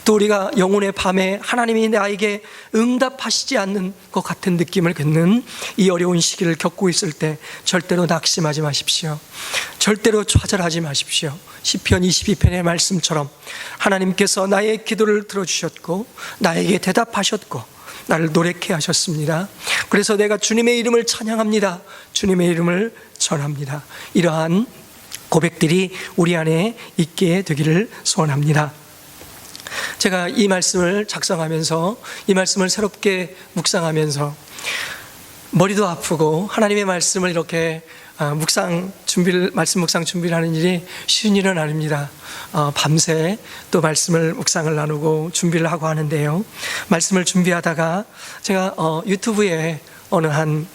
또 우리가 영혼의 밤에 하나님이 나에게 응답하시지 않는 것 같은 느낌을 갖는 이 어려운 시기를 겪고 있을 때 절대로 낙심하지 마십시오. 절대로 좌절하지 마십시오. 시편 22편의 말씀처럼 하나님께서 나의 기도를 들어주셨고 나에게 대답하셨고 나를 노래케 하셨습니다. 그래서 내가 주님의 이름을 찬양합니다. 주님의 이름을 전합니다. 이러한 고백들이 우리 안에 있게 되기를 소원합니다. 제가 이 말씀을 작성하면서 이 말씀을 새롭게 묵상하면서 머리도 아프고 하나님의 말씀을 이렇게 말씀 묵상 준비를 하는 일이 쉬운 일은 아닙니다. 밤새 또 말씀을 묵상을 나누고 준비를 하고 하는데요. 말씀을 준비하다가 제가 유튜브에 어느 한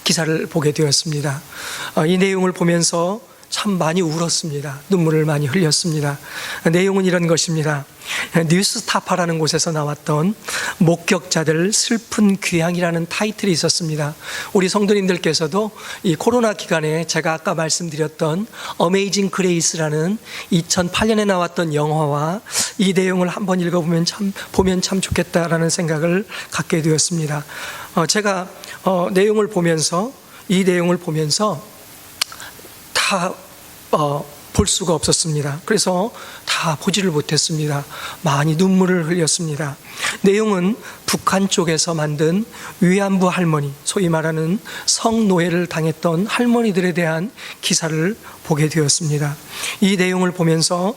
기사를 보게 되었습니다. 이 내용을 보면서 참 많이 울었습니다. 눈물을 많이 흘렸습니다. 내용은 이런 것입니다. 뉴스타파라는 곳에서 나왔던 목격자들 슬픈 귀향이라는 타이틀이 있었습니다. 우리 성도님들께서도 이 코로나 기간에 제가 아까 말씀드렸던 어메이징 그레이스라는 2008년에 나왔던 영화와 이 내용을 한번 읽어보면 참 좋겠다라는 생각을 갖게 되었습니다. 제가 이 내용을 보면서 다 볼 수가 없었습니다. 그래서 다 보지를 못했습니다. 많이 눈물을 흘렸습니다. 내용은 북한 쪽에서 만든 위안부 할머니, 소위 말하는 성노예를 당했던 할머니들에 대한 기사를 보게 되었습니다. 이 내용을 보면서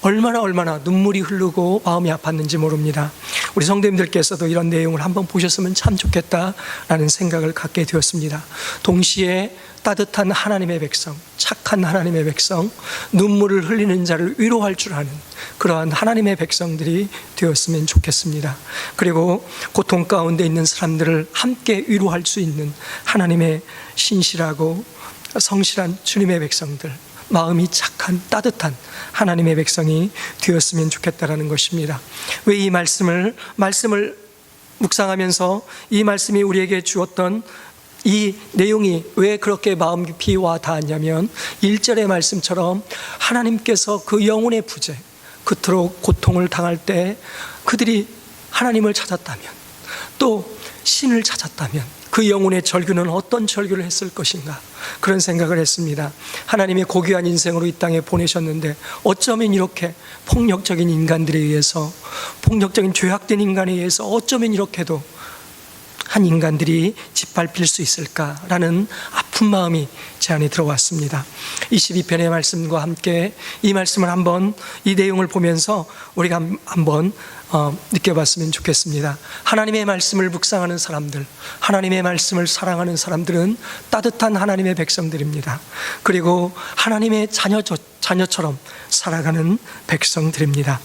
얼마나 눈물이 흐르고 마음이 아팠는지 모릅니다. 우리 성도님들께서도 이런 내용을 한번 보셨으면 참 좋겠다라는 생각을 갖게 되었습니다. 동시에 따뜻한 하나님의 백성, 착한 하나님의 백성, 눈물을 흘리는 자를 위로할 줄 아는 그러한 하나님의 백성들이 되었으면 좋겠습니다. 그리고 고통 가운데 있는 사람들을 함께 위로할 수 있는 하나님의 신실하고 성실한 주님의 백성들, 마음이 착한 따뜻한 하나님의 백성이 되었으면 좋겠다라는 것입니다. 왜 이 말씀을 묵상하면서 이 말씀이 우리에게 주었던 이 내용이 왜 그렇게 마음 깊이 와 닿았냐면 1절의 말씀처럼 하나님께서 그 영혼의 부재, 그토록 고통을 당할 때 그들이 하나님을 찾았다면, 또 신을 찾았다면 그 영혼의 절규는 어떤 절규를 했을 것인가, 그런 생각을 했습니다. 하나님의 고귀한 인생으로 이 땅에 보내셨는데 어쩌면 이렇게 폭력적인 인간들에 의해서, 폭력적인 죄악된 인간에 의해서 어쩌면 이렇게도 한 인간들이 짓밟힐 수 있을까라는 아픈 마음이 제 안에 들어왔습니다. 22편의 말씀과 함께 이 말씀을 한번, 이 내용을 보면서 우리가 한번 느껴봤으면 좋겠습니다. 하나님의 말씀을 묵상하는 사람들, 하나님의 말씀을 사랑하는 사람들은 따뜻한 하나님의 백성들입니다. 그리고 하나님의 자녀처럼 살아가는 백성들입니다.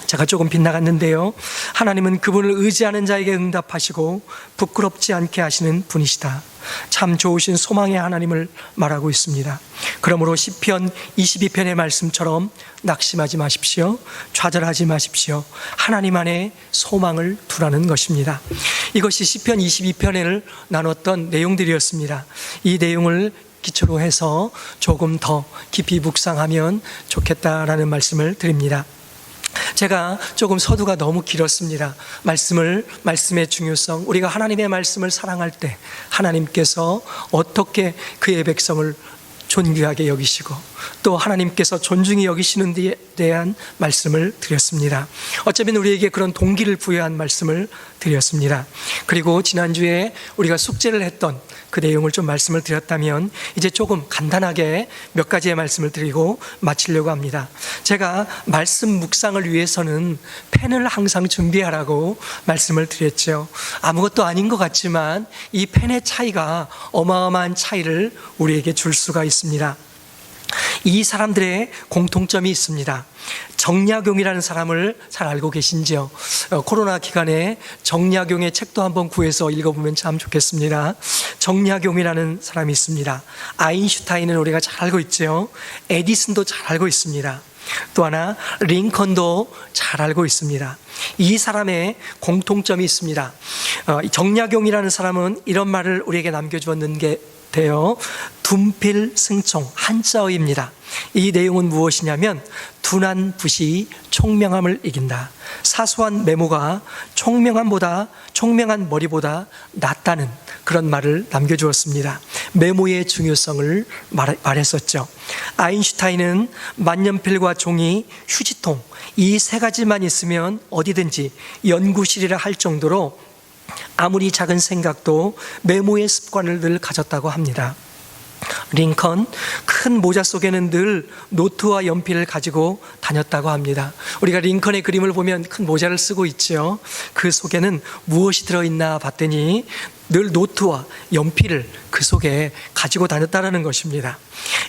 제가 조금 빗나갔는데요, 하나님은 그분을 의지하는 자에게 응답하시고 부끄럽지 않게 하시는 분이시다. 참 좋으신 소망의 하나님을 말하고 있습니다. 그러므로 시편 22편의 말씀처럼 낙심하지 마십시오, 좌절하지 마십시오, 하나님 안에 소망을 두라는 것입니다. 이것이 시편 22편을 나눴던 내용들이었습니다. 이 내용을 기초로 해서 조금 더 깊이 묵상하면 좋겠다라는 말씀을 드립니다. 제가 조금 서두가 너무 길었습니다. 말씀의 중요성, 우리가 하나님의 말씀을 사랑할 때 하나님께서 어떻게 그의 백성을 존귀하게 여기시고 또 하나님께서 존중히 여기시는 데에 대한 말씀을 드렸습니다. 어쩌면 우리에게 그런 동기를 부여한 말씀을 드렸습니다. 그리고 지난주에 우리가 숙제를 했던 그 내용을 좀 말씀을 드렸다면 이제 조금 간단하게 몇 가지의 말씀을 드리고 마치려고 합니다. 제가 말씀 묵상을 위해서는 펜을 항상 준비하라고 말씀을 드렸죠. 아무것도 아닌 것 같지만 이 펜의 차이가 어마어마한 차이를 우리에게 줄 수가 있습니다. 이 사람들의 공통점이 있습니다. 정약용이라는 사람을 잘 알고 계신지요? 코로나 기간에 정약용의 책도 한번 구해서 읽어보면 참 좋겠습니다. 정약용이라는 사람이 있습니다. 아인슈타인은 우리가 잘 알고 있죠. 에디슨도 잘 알고 있습니다. 또 하나 링컨도 잘 알고 있습니다. 이 사람의 공통점이 있습니다. 정약용이라는 사람은 이런 말을 우리에게 남겨주었는 게 돼요. 둔필승총, 한자어입니다. 이 내용은 무엇이냐면 둔한 붓이 총명함을 이긴다. 사소한 메모가 총명한 머리보다 낫다는 그런 말을 남겨주었습니다. 메모의 중요성을 말했었죠. 아인슈타인은 만년필과 종이, 휴지통, 이 세 가지만 있으면 어디든지 연구실이라 할 정도로 아무리 작은 생각도 메모의 습관을 늘 가졌다고 합니다. 링컨, 큰 모자 속에는 늘 노트와 연필을 가지고 다녔다고 합니다. 우리가 링컨의 그림을 보면 큰 모자를 쓰고 있죠. 그 속에는 무엇이 들어있나 봤더니 늘 노트와 연필을 그 속에 가지고 다녔다는 것입니다.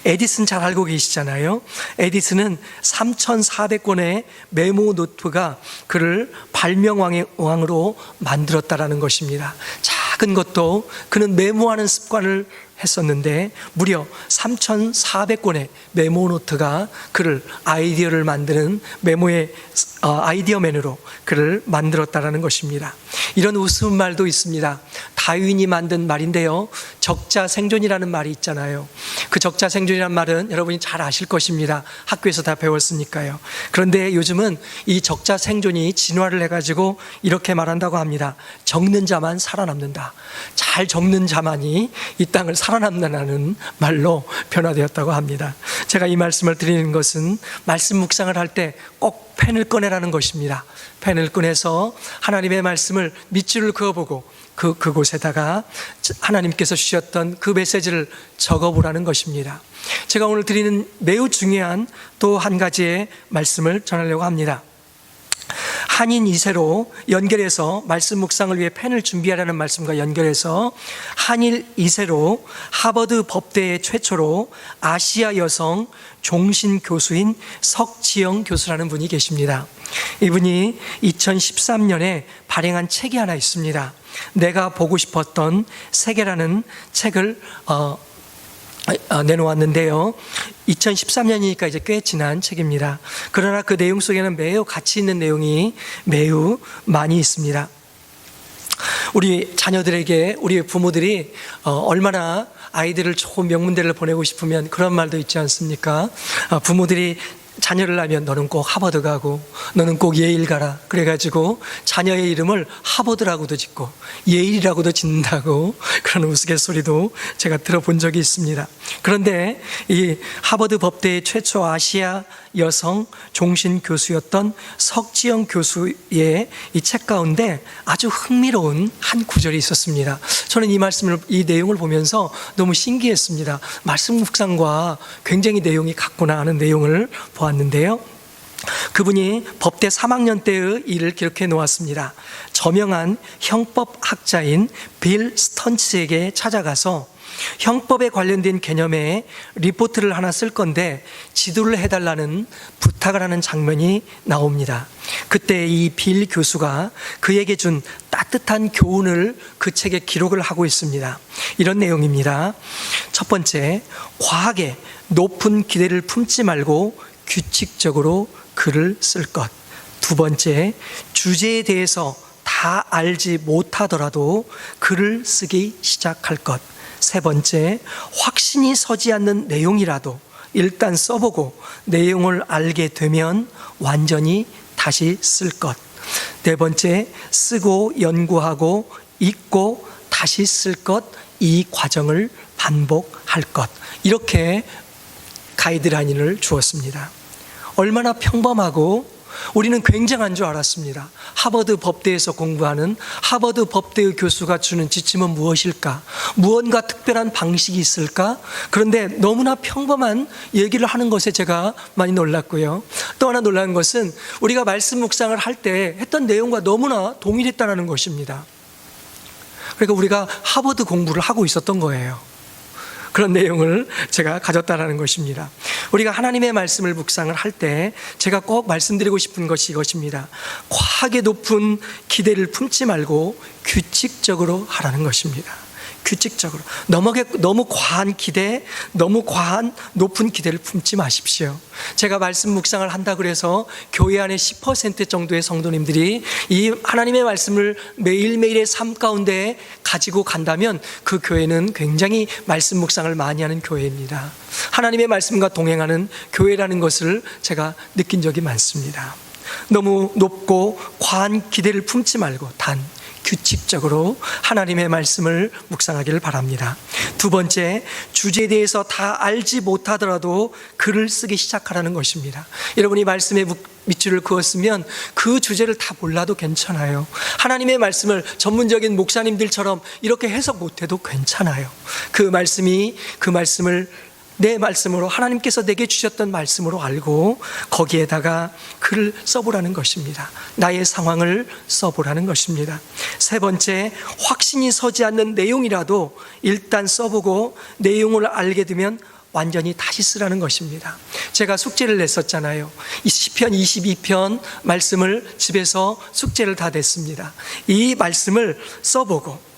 에디슨 잘 알고 계시잖아요. 에디슨은 3,400권의 메모 노트가 그를 발명왕으로 만들었다는 것입니다. 작은 것도 그는 메모하는 습관을 했었는데 무려 3,400권의 메모 노트가 그를 아이디어를 만드는 메모의 아이디어맨으로 그를 만들었다는 것입니다. 이런 우스운 말도 있습니다. 다윈이 만든 말인데요, 적자생존이라는 말이 있잖아요. 그 적자생존이라는 말은 여러분이 잘 아실 것입니다. 학교에서 다 배웠으니까요. 그런데 요즘은 이 적자생존이 진화를 해가지고 이렇게 말한다고 합니다. 적는 자만 살아남는다. 잘 적는 자만이 이 땅을 살아남는다는 말로 변화되었다고 합니다. 제가 이 말씀을 드리는 것은 말씀 묵상을 할 때 꼭 펜을 꺼내라는 것입니다. 펜을 꺼내서 하나님의 말씀을 밑줄을 그어보고 그곳에다가 하나님께서 주셨던 그 메시지를 적어보라는 것입니다. 제가 오늘 드리는 매우 중요한 또 한 가지의 말씀을 전하려고 합니다. 한인 2세로 연결해서 말씀 묵상을 위해 펜을 준비하라는 말씀과 연결해서 한일 2세로 하버드 법대의 최초로 아시아 여성 종신 교수인 석지영 교수라는 분이 계십니다. 이분이 2013년에 발행한 책이 하나 있습니다. 내가 보고 싶었던 세계라는 책을 내놓았는데요. 2013년이니까 이제 꽤 지난 책입니다. 그러나 그 내용 속에는 매우 가치 있는 내용이 매우 많이 있습니다. 우리 자녀들에게 우리 부모들이 얼마나 아이들을 좋은 명문대를 보내고 싶으면 그런 말도 있지 않습니까? 부모들이 자녀를 낳으면 너는 꼭 하버드 가고 너는 꼭 예일 가라 그래가지고 자녀의 이름을 하버드라고도 짓고 예일이라고도 짓는다고 그런 우스갯소리도 제가 들어본 적이 있습니다. 그런데 이 하버드 법대의 최초 아시아 여성 종신 교수였던 석지영 교수의 이 책 가운데 아주 흥미로운 한 구절이 있었습니다. 저는 이 내용을 보면서 너무 신기했습니다. 말씀 묵상과 굉장히 내용이 같구나 하는 내용을 보았는데요. 그분이 법대 3학년 때의 일을 기록해 놓았습니다. 저명한 형법학자인 빌 스턴츠에게 찾아가서 형법에 관련된 개념의 리포트를 하나 쓸 건데 지도를 해달라는 부탁을 하는 장면이 나옵니다. 그때 이 빌 교수가 그에게 준 따뜻한 교훈을 그 책에 기록을 하고 있습니다. 이런 내용입니다. 첫 번째, 과학에 높은 기대를 품지 말고 규칙적으로 글을 쓸 것. 두 번째, 주제에 대해서 다 알지 못하더라도 글을 쓰기 시작할 것. 세 번째, 확신이 서지 않는 내용이라도 일단 써보고 내용을 알게 되면 완전히 다시 쓸 것. 네 번째, 쓰고 연구하고 읽고 다시 쓸 것, 이 과정을 반복할 것. 이렇게 가이드라인을 주었습니다. 얼마나 평범하고 우리는 굉장한 줄 알았습니다. 하버드 법대에서 공부하는 하버드 법대의 교수가 주는 지침은 무엇일까? 무언가 특별한 방식이 있을까? 그런데 너무나 평범한 얘기를 하는 것에 제가 많이 놀랐고요. 또 하나 놀란 것은 우리가 말씀 묵상을 할 때 했던 내용과 너무나 동일했다는 것입니다. 그러니까 우리가 하버드 공부를 하고 있었던 거예요. 그런 내용을 제가 가졌다는 것입니다. 우리가 하나님의 말씀을 묵상을 할 때 제가 꼭 말씀드리고 싶은 것이 이것입니다. 과하게 높은 기대를 품지 말고 규칙적으로 하라는 것입니다. 규칙적으로. 너무 과한 기대, 너무 과한 높은 기대를 품지 마십시오. 제가 말씀 묵상을 한다 그래서 교회 안에 10% 정도의 성도님들이 이 하나님의 말씀을 매일매일의 삶 가운데 가지고 간다면 그 교회는 굉장히 말씀 묵상을 많이 하는 교회입니다. 하나님의 말씀과 동행하는 교회라는 것을 제가 느낀 적이 많습니다. 너무 높고 과한 기대를 품지 말고 단 규칙적으로 하나님의 말씀을 묵상하기를 바랍니다. 두 번째, 주제에 대해서 다 알지 못하더라도 글을 쓰기 시작하라는 것입니다. 여러분이 말씀에 밑줄을 그었으면 그 주제를 다 몰라도 괜찮아요. 하나님의 말씀을 전문적인 목사님들처럼 이렇게 해석 못해도 괜찮아요. 그 말씀을 내 말씀으로 하나님께서 내게 주셨던 말씀으로 알고 거기에다가 글을 써보라는 것입니다. 나의 상황을 써보라는 것입니다. 세 번째, 확신이 서지 않는 내용이라도 일단 써보고 내용을 알게 되면 완전히 다시 쓰라는 것입니다. 제가 숙제를 냈었잖아요. 시편 22편 말씀을 집에서 숙제를 다 냈습니다. 이 말씀을 써보고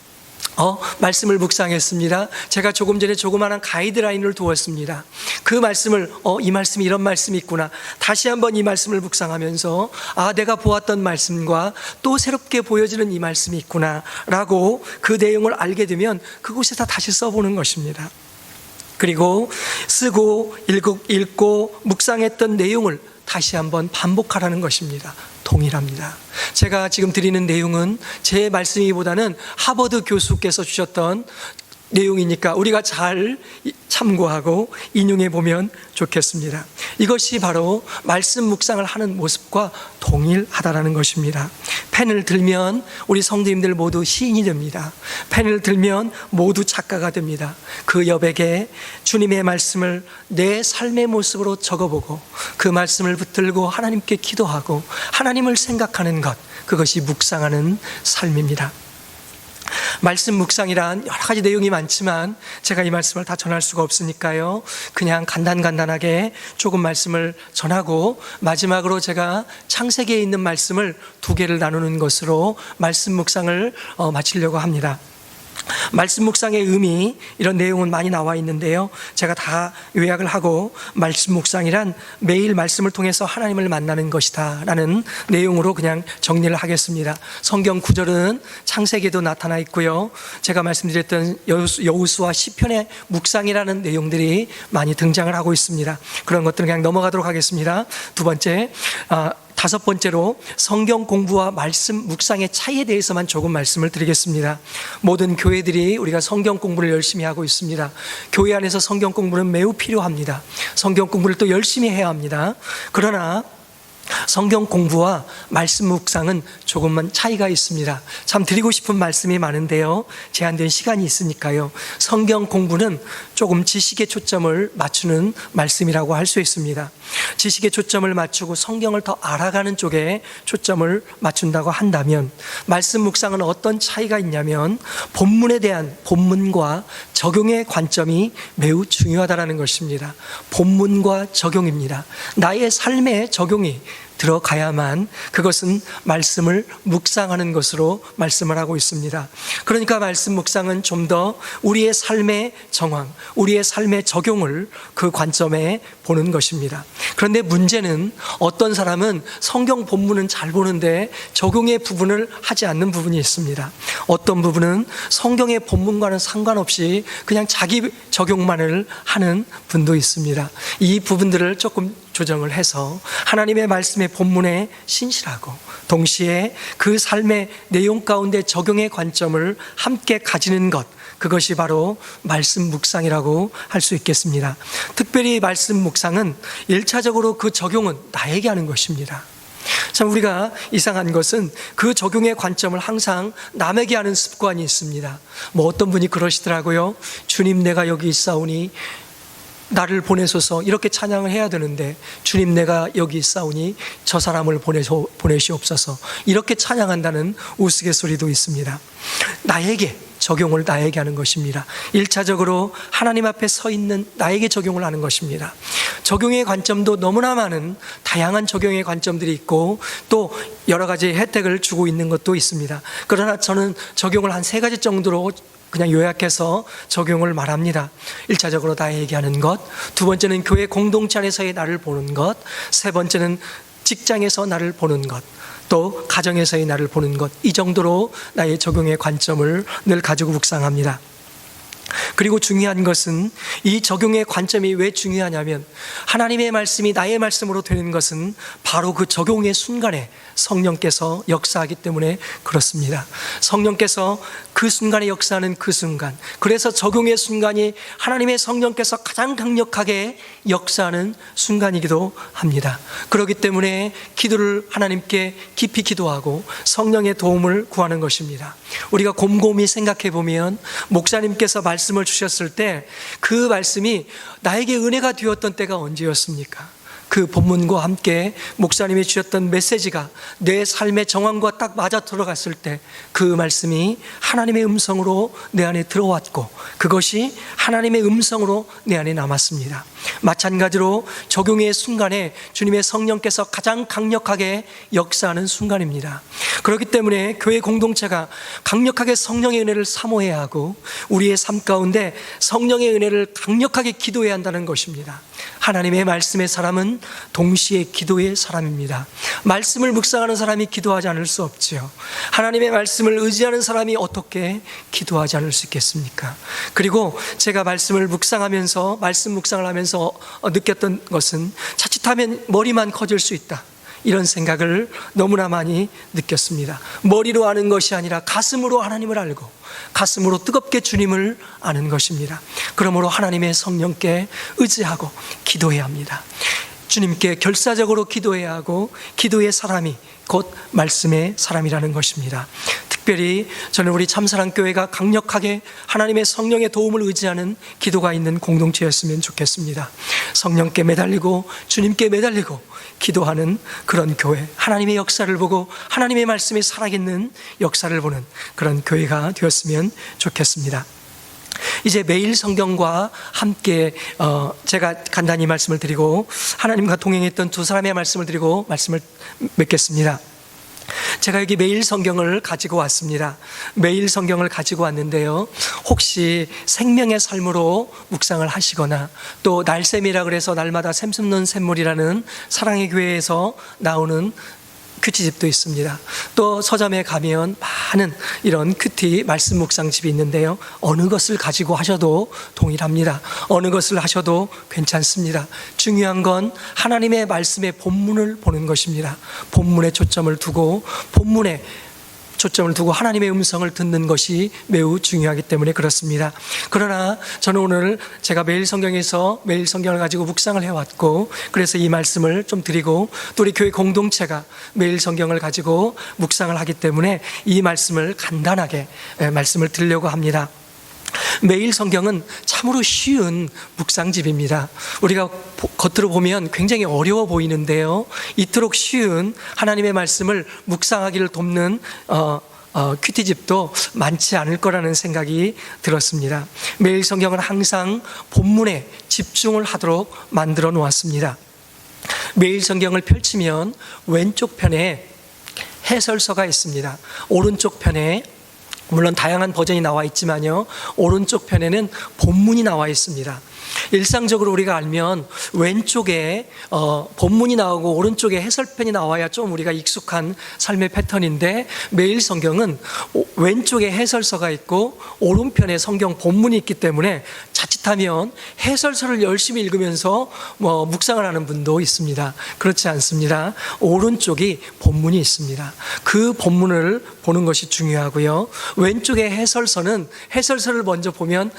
말씀을 묵상했습니다. 제가 조금 전에 조그마한 가이드라인을 두었습니다. 그 말씀을 이 말씀이 이런 말씀이 있구나. 다시 한번 이 말씀을 묵상하면서 내가 보았던 말씀과 또 새롭게 보여지는 이 말씀이 있구나 라고 그 내용을 알게 되면 그곳에다 다시 써보는 것입니다. 그리고 쓰고 읽고 묵상했던 내용을 다시 한번 반복하라는 것입니다. 동일합니다. 제가 지금 드리는 내용은 제 말씀이보다는 하버드 교수께서 주셨던 내용이니까 우리가 잘 참고하고 인용해 보면 좋겠습니다. 이것이 바로 말씀 묵상을 하는 모습과 동일하다라는 것입니다. 펜을 들면 우리 성도님들 모두 시인이 됩니다. 펜을 들면 모두 작가가 됩니다. 그 여백에 주님의 말씀을 내 삶의 모습으로 적어보고 그 말씀을 붙들고 하나님께 기도하고 하나님을 생각하는 것, 그것이 묵상하는 삶입니다. 말씀 묵상이란 여러 가지 내용이 많지만 제가 이 말씀을 다 전할 수가 없으니까요, 그냥 간단하게 조금 말씀을 전하고 마지막으로 제가 창세기에 있는 말씀을 2개를 나누는 것으로 말씀 묵상을 마치려고 합니다. 말씀 묵상의 의미, 이런 내용은 많이 나와 있는데요, 제가 다 요약을 하고 말씀 묵상이란 매일 말씀을 통해서 하나님을 만나는 것이다 라는 내용으로 그냥 정리를 하겠습니다. 성경 구절은 창세기에도 나타나 있고요, 제가 말씀드렸던 여호수아 시편의 묵상이라는 내용들이 많이 등장을 하고 있습니다. 그런 것들은 그냥 넘어가도록 하겠습니다. 두 번째, 5번째로 성경 공부와 말씀 묵상의 차이에 대해서만 조금 말씀을 드리겠습니다. 모든 교회들이 우리가 성경 공부를 열심히 하고 있습니다. 교회 안에서 성경 공부는 매우 필요합니다. 성경 공부를 또 열심히 해야 합니다. 그러나 성경 공부와 말씀 묵상은 조금만 차이가 있습니다. 참 드리고 싶은 말씀이 많은데요, 제한된 시간이 있으니까요, 성경 공부는 조금 지식에 초점을 맞추는 말씀이라고 할 수 있습니다. 지식에 초점을 맞추고 성경을 더 알아가는 쪽에 초점을 맞춘다고 한다면, 말씀 묵상은 어떤 차이가 있냐면 본문에 대한 본문과 적용의 관점이 매우 중요하다는 것입니다. 본문과 적용입니다. 나의 삶에 적용이 들어가야만 그것은 말씀을 묵상하는 것으로 말씀을 하고 있습니다. 그러니까 말씀 묵상은 좀 더 우리의 삶의 정황, 우리의 삶의 적용을 그 관점에 보는 것입니다. 그런데 문제는 어떤 사람은 성경 본문은 잘 보는데 적용의 부분을 하지 않는 부분이 있습니다. 어떤 부분은 성경의 본문과는 상관없이 그냥 자기 적용만을 하는 분도 있습니다. 이 부분들을 조금 조정을 해서 하나님의 말씀의 본문에 신실하고 동시에 그 삶의 내용 가운데 적용의 관점을 함께 가지는 것, 그것이 바로 말씀 묵상이라고 할 수 있겠습니다. 특별히 말씀 묵상은 1차적으로 그 적용은 나에게 하는 것입니다. 참 우리가 이상한 것은 그 적용의 관점을 항상 남에게 하는 습관이 있습니다. 어떤 분이 그러시더라고요. 주님, 내가 여기 있사오니 나를 보내소서, 이렇게 찬양을 해야 되는데 주님, 내가 여기 있사오니 저 사람을 보내시옵소서, 이렇게 찬양한다는 우스갯소리도 있습니다. 적용을 나에게 하는 것입니다. 1차적으로 하나님 앞에 서 있는 나에게 적용을 하는 것입니다. 적용의 관점도 너무나 많은 다양한 적용의 관점들이 있고 또 여러 가지 혜택을 주고 있는 것도 있습니다. 그러나 저는 적용을 한 3가지 정도로 그냥 요약해서 적용을 말합니다. 1차적으로 나에게 하는 것, 2번째는 교회 공동체 안에서의 나를 보는 것, 3번째는 직장에서 나를 보는 것, 또 가정에서의 나를 보는 것, 이 정도로 나의 적용의 관점을 늘 가지고 묵상합니다. 그리고 중요한 것은 이 적용의 관점이 왜 중요하냐면 하나님의 말씀이 나의 말씀으로 되는 것은 바로 그 적용의 순간에 성령께서 역사하기 때문에 그렇습니다. 성령께서 그 순간에 역사하는 그 순간, 그래서 적용의 순간이 하나님의 성령께서 가장 강력하게 역사하는 순간이기도 합니다. 그렇기 때문에 기도를 하나님께 깊이 기도하고 성령의 도움을 구하는 것입니다. 우리가 곰곰이 생각해 보면 목사님께서 말씀을 주셨을 때 그 말씀이 나에게 은혜가 되었던 때가 언제였습니까? 그 본문과 함께 목사님이 주셨던 메시지가 내 삶의 정황과 딱 맞아 들어갔을 때 그 말씀이 하나님의 음성으로 내 안에 들어왔고 그것이 하나님의 음성으로 내 안에 남았습니다. 마찬가지로 적용의 순간에 주님의 성령께서 가장 강력하게 역사하는 순간입니다. 그렇기 때문에 교회 공동체가 강력하게 성령의 은혜를 사모해야 하고 우리의 삶 가운데 성령의 은혜를 강력하게 기도해야 한다는 것입니다. 하나님의 말씀의 사람은 동시에 기도의 사람입니다. 말씀을 묵상하는 사람이 기도하지 않을 수 없지요. 하나님의 말씀을 의지하는 사람이 어떻게 기도하지 않을 수 있겠습니까? 그리고 제가 말씀을 묵상하면서 말씀 묵상을 하면서 느꼈던 것은 자칫하면 머리만 커질 수 있다. 이런 생각을 너무나 많이 느꼈습니다. 머리로 아는 것이 아니라 가슴으로 하나님을 알고 가슴으로 뜨겁게 주님을 아는 것입니다. 그러므로 하나님의 성령께 의지하고 기도해야 합니다. 주님께 결사적으로 기도해야 하고 기도의 사람이 곧 말씀의 사람이라는 것입니다. 특별히 저는 우리 참사랑교회가 강력하게 하나님의 성령의 도움을 의지하는 기도가 있는 공동체였으면 좋겠습니다. 성령께 매달리고 주님께 매달리고 기도하는 그런 교회, 하나님의 역사를 보고 하나님의 말씀이 살아있는 역사를 보는 그런 교회가 되었으면 좋겠습니다. 이제 매일 성경과 함께 제가 간단히 말씀을 드리고 하나님과 동행했던 두 사람의 말씀을 드리고 말씀을 맺겠습니다. 제가 여기 매일 성경을 가지고 왔습니다. 매일 성경을 가지고 왔는데요, 혹시 생명의 삶으로 묵상을 하시거나 또 날샘이라 그래서 날마다 샘솟는 샘물이라는 사랑의 교회에서 나오는 큐티집도 있습니다. 또 서점에 가면 많은 이런 큐티 말씀 묵상집이 있는데요, 어느 것을 가지고 하셔도 동일합니다. 어느 것을 하셔도 괜찮습니다. 중요한 건 하나님의 말씀의 본문을 보는 것입니다. 본문에 초점을 두고 하나님의 음성을 듣는 것이 매우 중요하기 때문에 그렇습니다. 그러나 저는 오늘 제가 매일 성경에서 매일 성경을 가지고 묵상을 해왔고, 그래서 이 말씀을 좀 드리고 또 우리 교회 공동체가 매일 성경을 가지고 묵상을 하기 때문에 이 말씀을 간단하게 말씀을 드리려고 합니다. 매일 성경은 참으로 쉬운 묵상집입니다. 우리가 겉으로 보면 굉장히 어려워 보이는데요, 이토록 쉬운 하나님의 말씀을 묵상하기를 돕는 큐티집도 많지 않을 거라는 생각이 들었습니다. 매일 성경은 항상 본문에 집중을 하도록 만들어 놓았습니다. 매일 성경을 펼치면 왼쪽 편에 해설서가 있습니다. 오른쪽 편에 물론 다양한 버전이 나와 있지만요, 오른쪽 편에는 본문이 나와 있습니다. 일상적으로 우리가 알면 왼쪽에 본문이 나오고 오른쪽에 해설편이 나와야 좀 우리가 익숙한 삶의 패턴인데, 매일 성경은 왼쪽에 해설서가 있고 오른편에 성경 본문이 있기 때문에 자칫하면 해설서를 열심히 읽으면서 묵상을 하는 분도 있습니다. 그렇지 않습니다. 오른쪽이 본문이 있습니다. 그 본문을 보는 것이 중요하고요, 왼쪽의 해설서는 해설서를 먼저 보면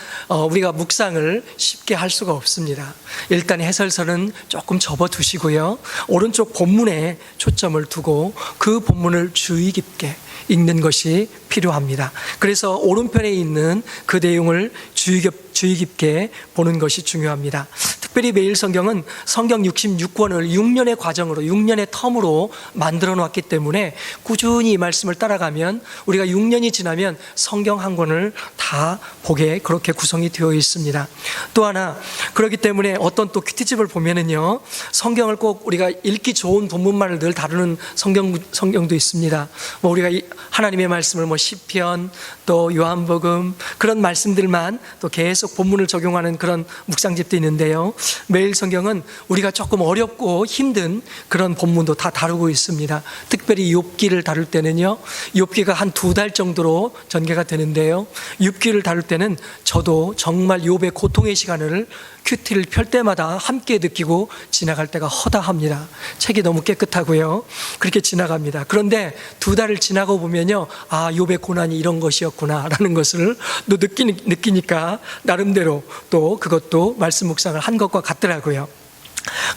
우리가 묵상을 쉽게 할 수가 없습니다. 일단 해설서는 조금 접어두시고요, 오른쪽 본문에 초점을 두고 그 본문을 주의 깊게 읽는 것이 필요합니다. 그래서 오른편에 있는 그 내용을 주의 깊게 보는 것이 중요합니다. 특별히 매일 성경은 성경 66권을 6년의 과정으로 6년의 텀으로 만들어 놨기 때문에 꾸준히 이 말씀을 따라가면 우리가 6년이 지나면 성경 한 권을 다 보게 그렇게 구성이 되어 있습니다. 또 하나, 그렇기 때문에 어떤 또 큐티집을 보면은요, 성경을 꼭 우리가 읽기 좋은 본문만을 늘 다루는 성경도 있습니다. 우리가 하나님의 말씀을 시편 또 요한복음 그런 말씀들만 또 계속 본문을 적용하는 그런 묵상집도 있는데요, 매일 성경은 우리가 조금 어렵고 힘든 그런 본문도 다 다루고 있습니다. 특별히 욥기를 다룰 때는요, 욥기가 한 2달 정도로 전개가 되는데요, 욥기를 다룰 때는 저도 정말 욥의 고통의 시간을 큐티를 펼 때마다 함께 느끼고 지나갈 때가 허다합니다. 책이 너무 깨끗하고요, 그렇게 지나갑니다. 그런데 2달을 지나고 보면요, 아, 욥의 고난이 이런 것이었구나 라는 것을 또 느끼니까 나름대로 또 그것도 말씀 묵상을 한 것과 같더라고요.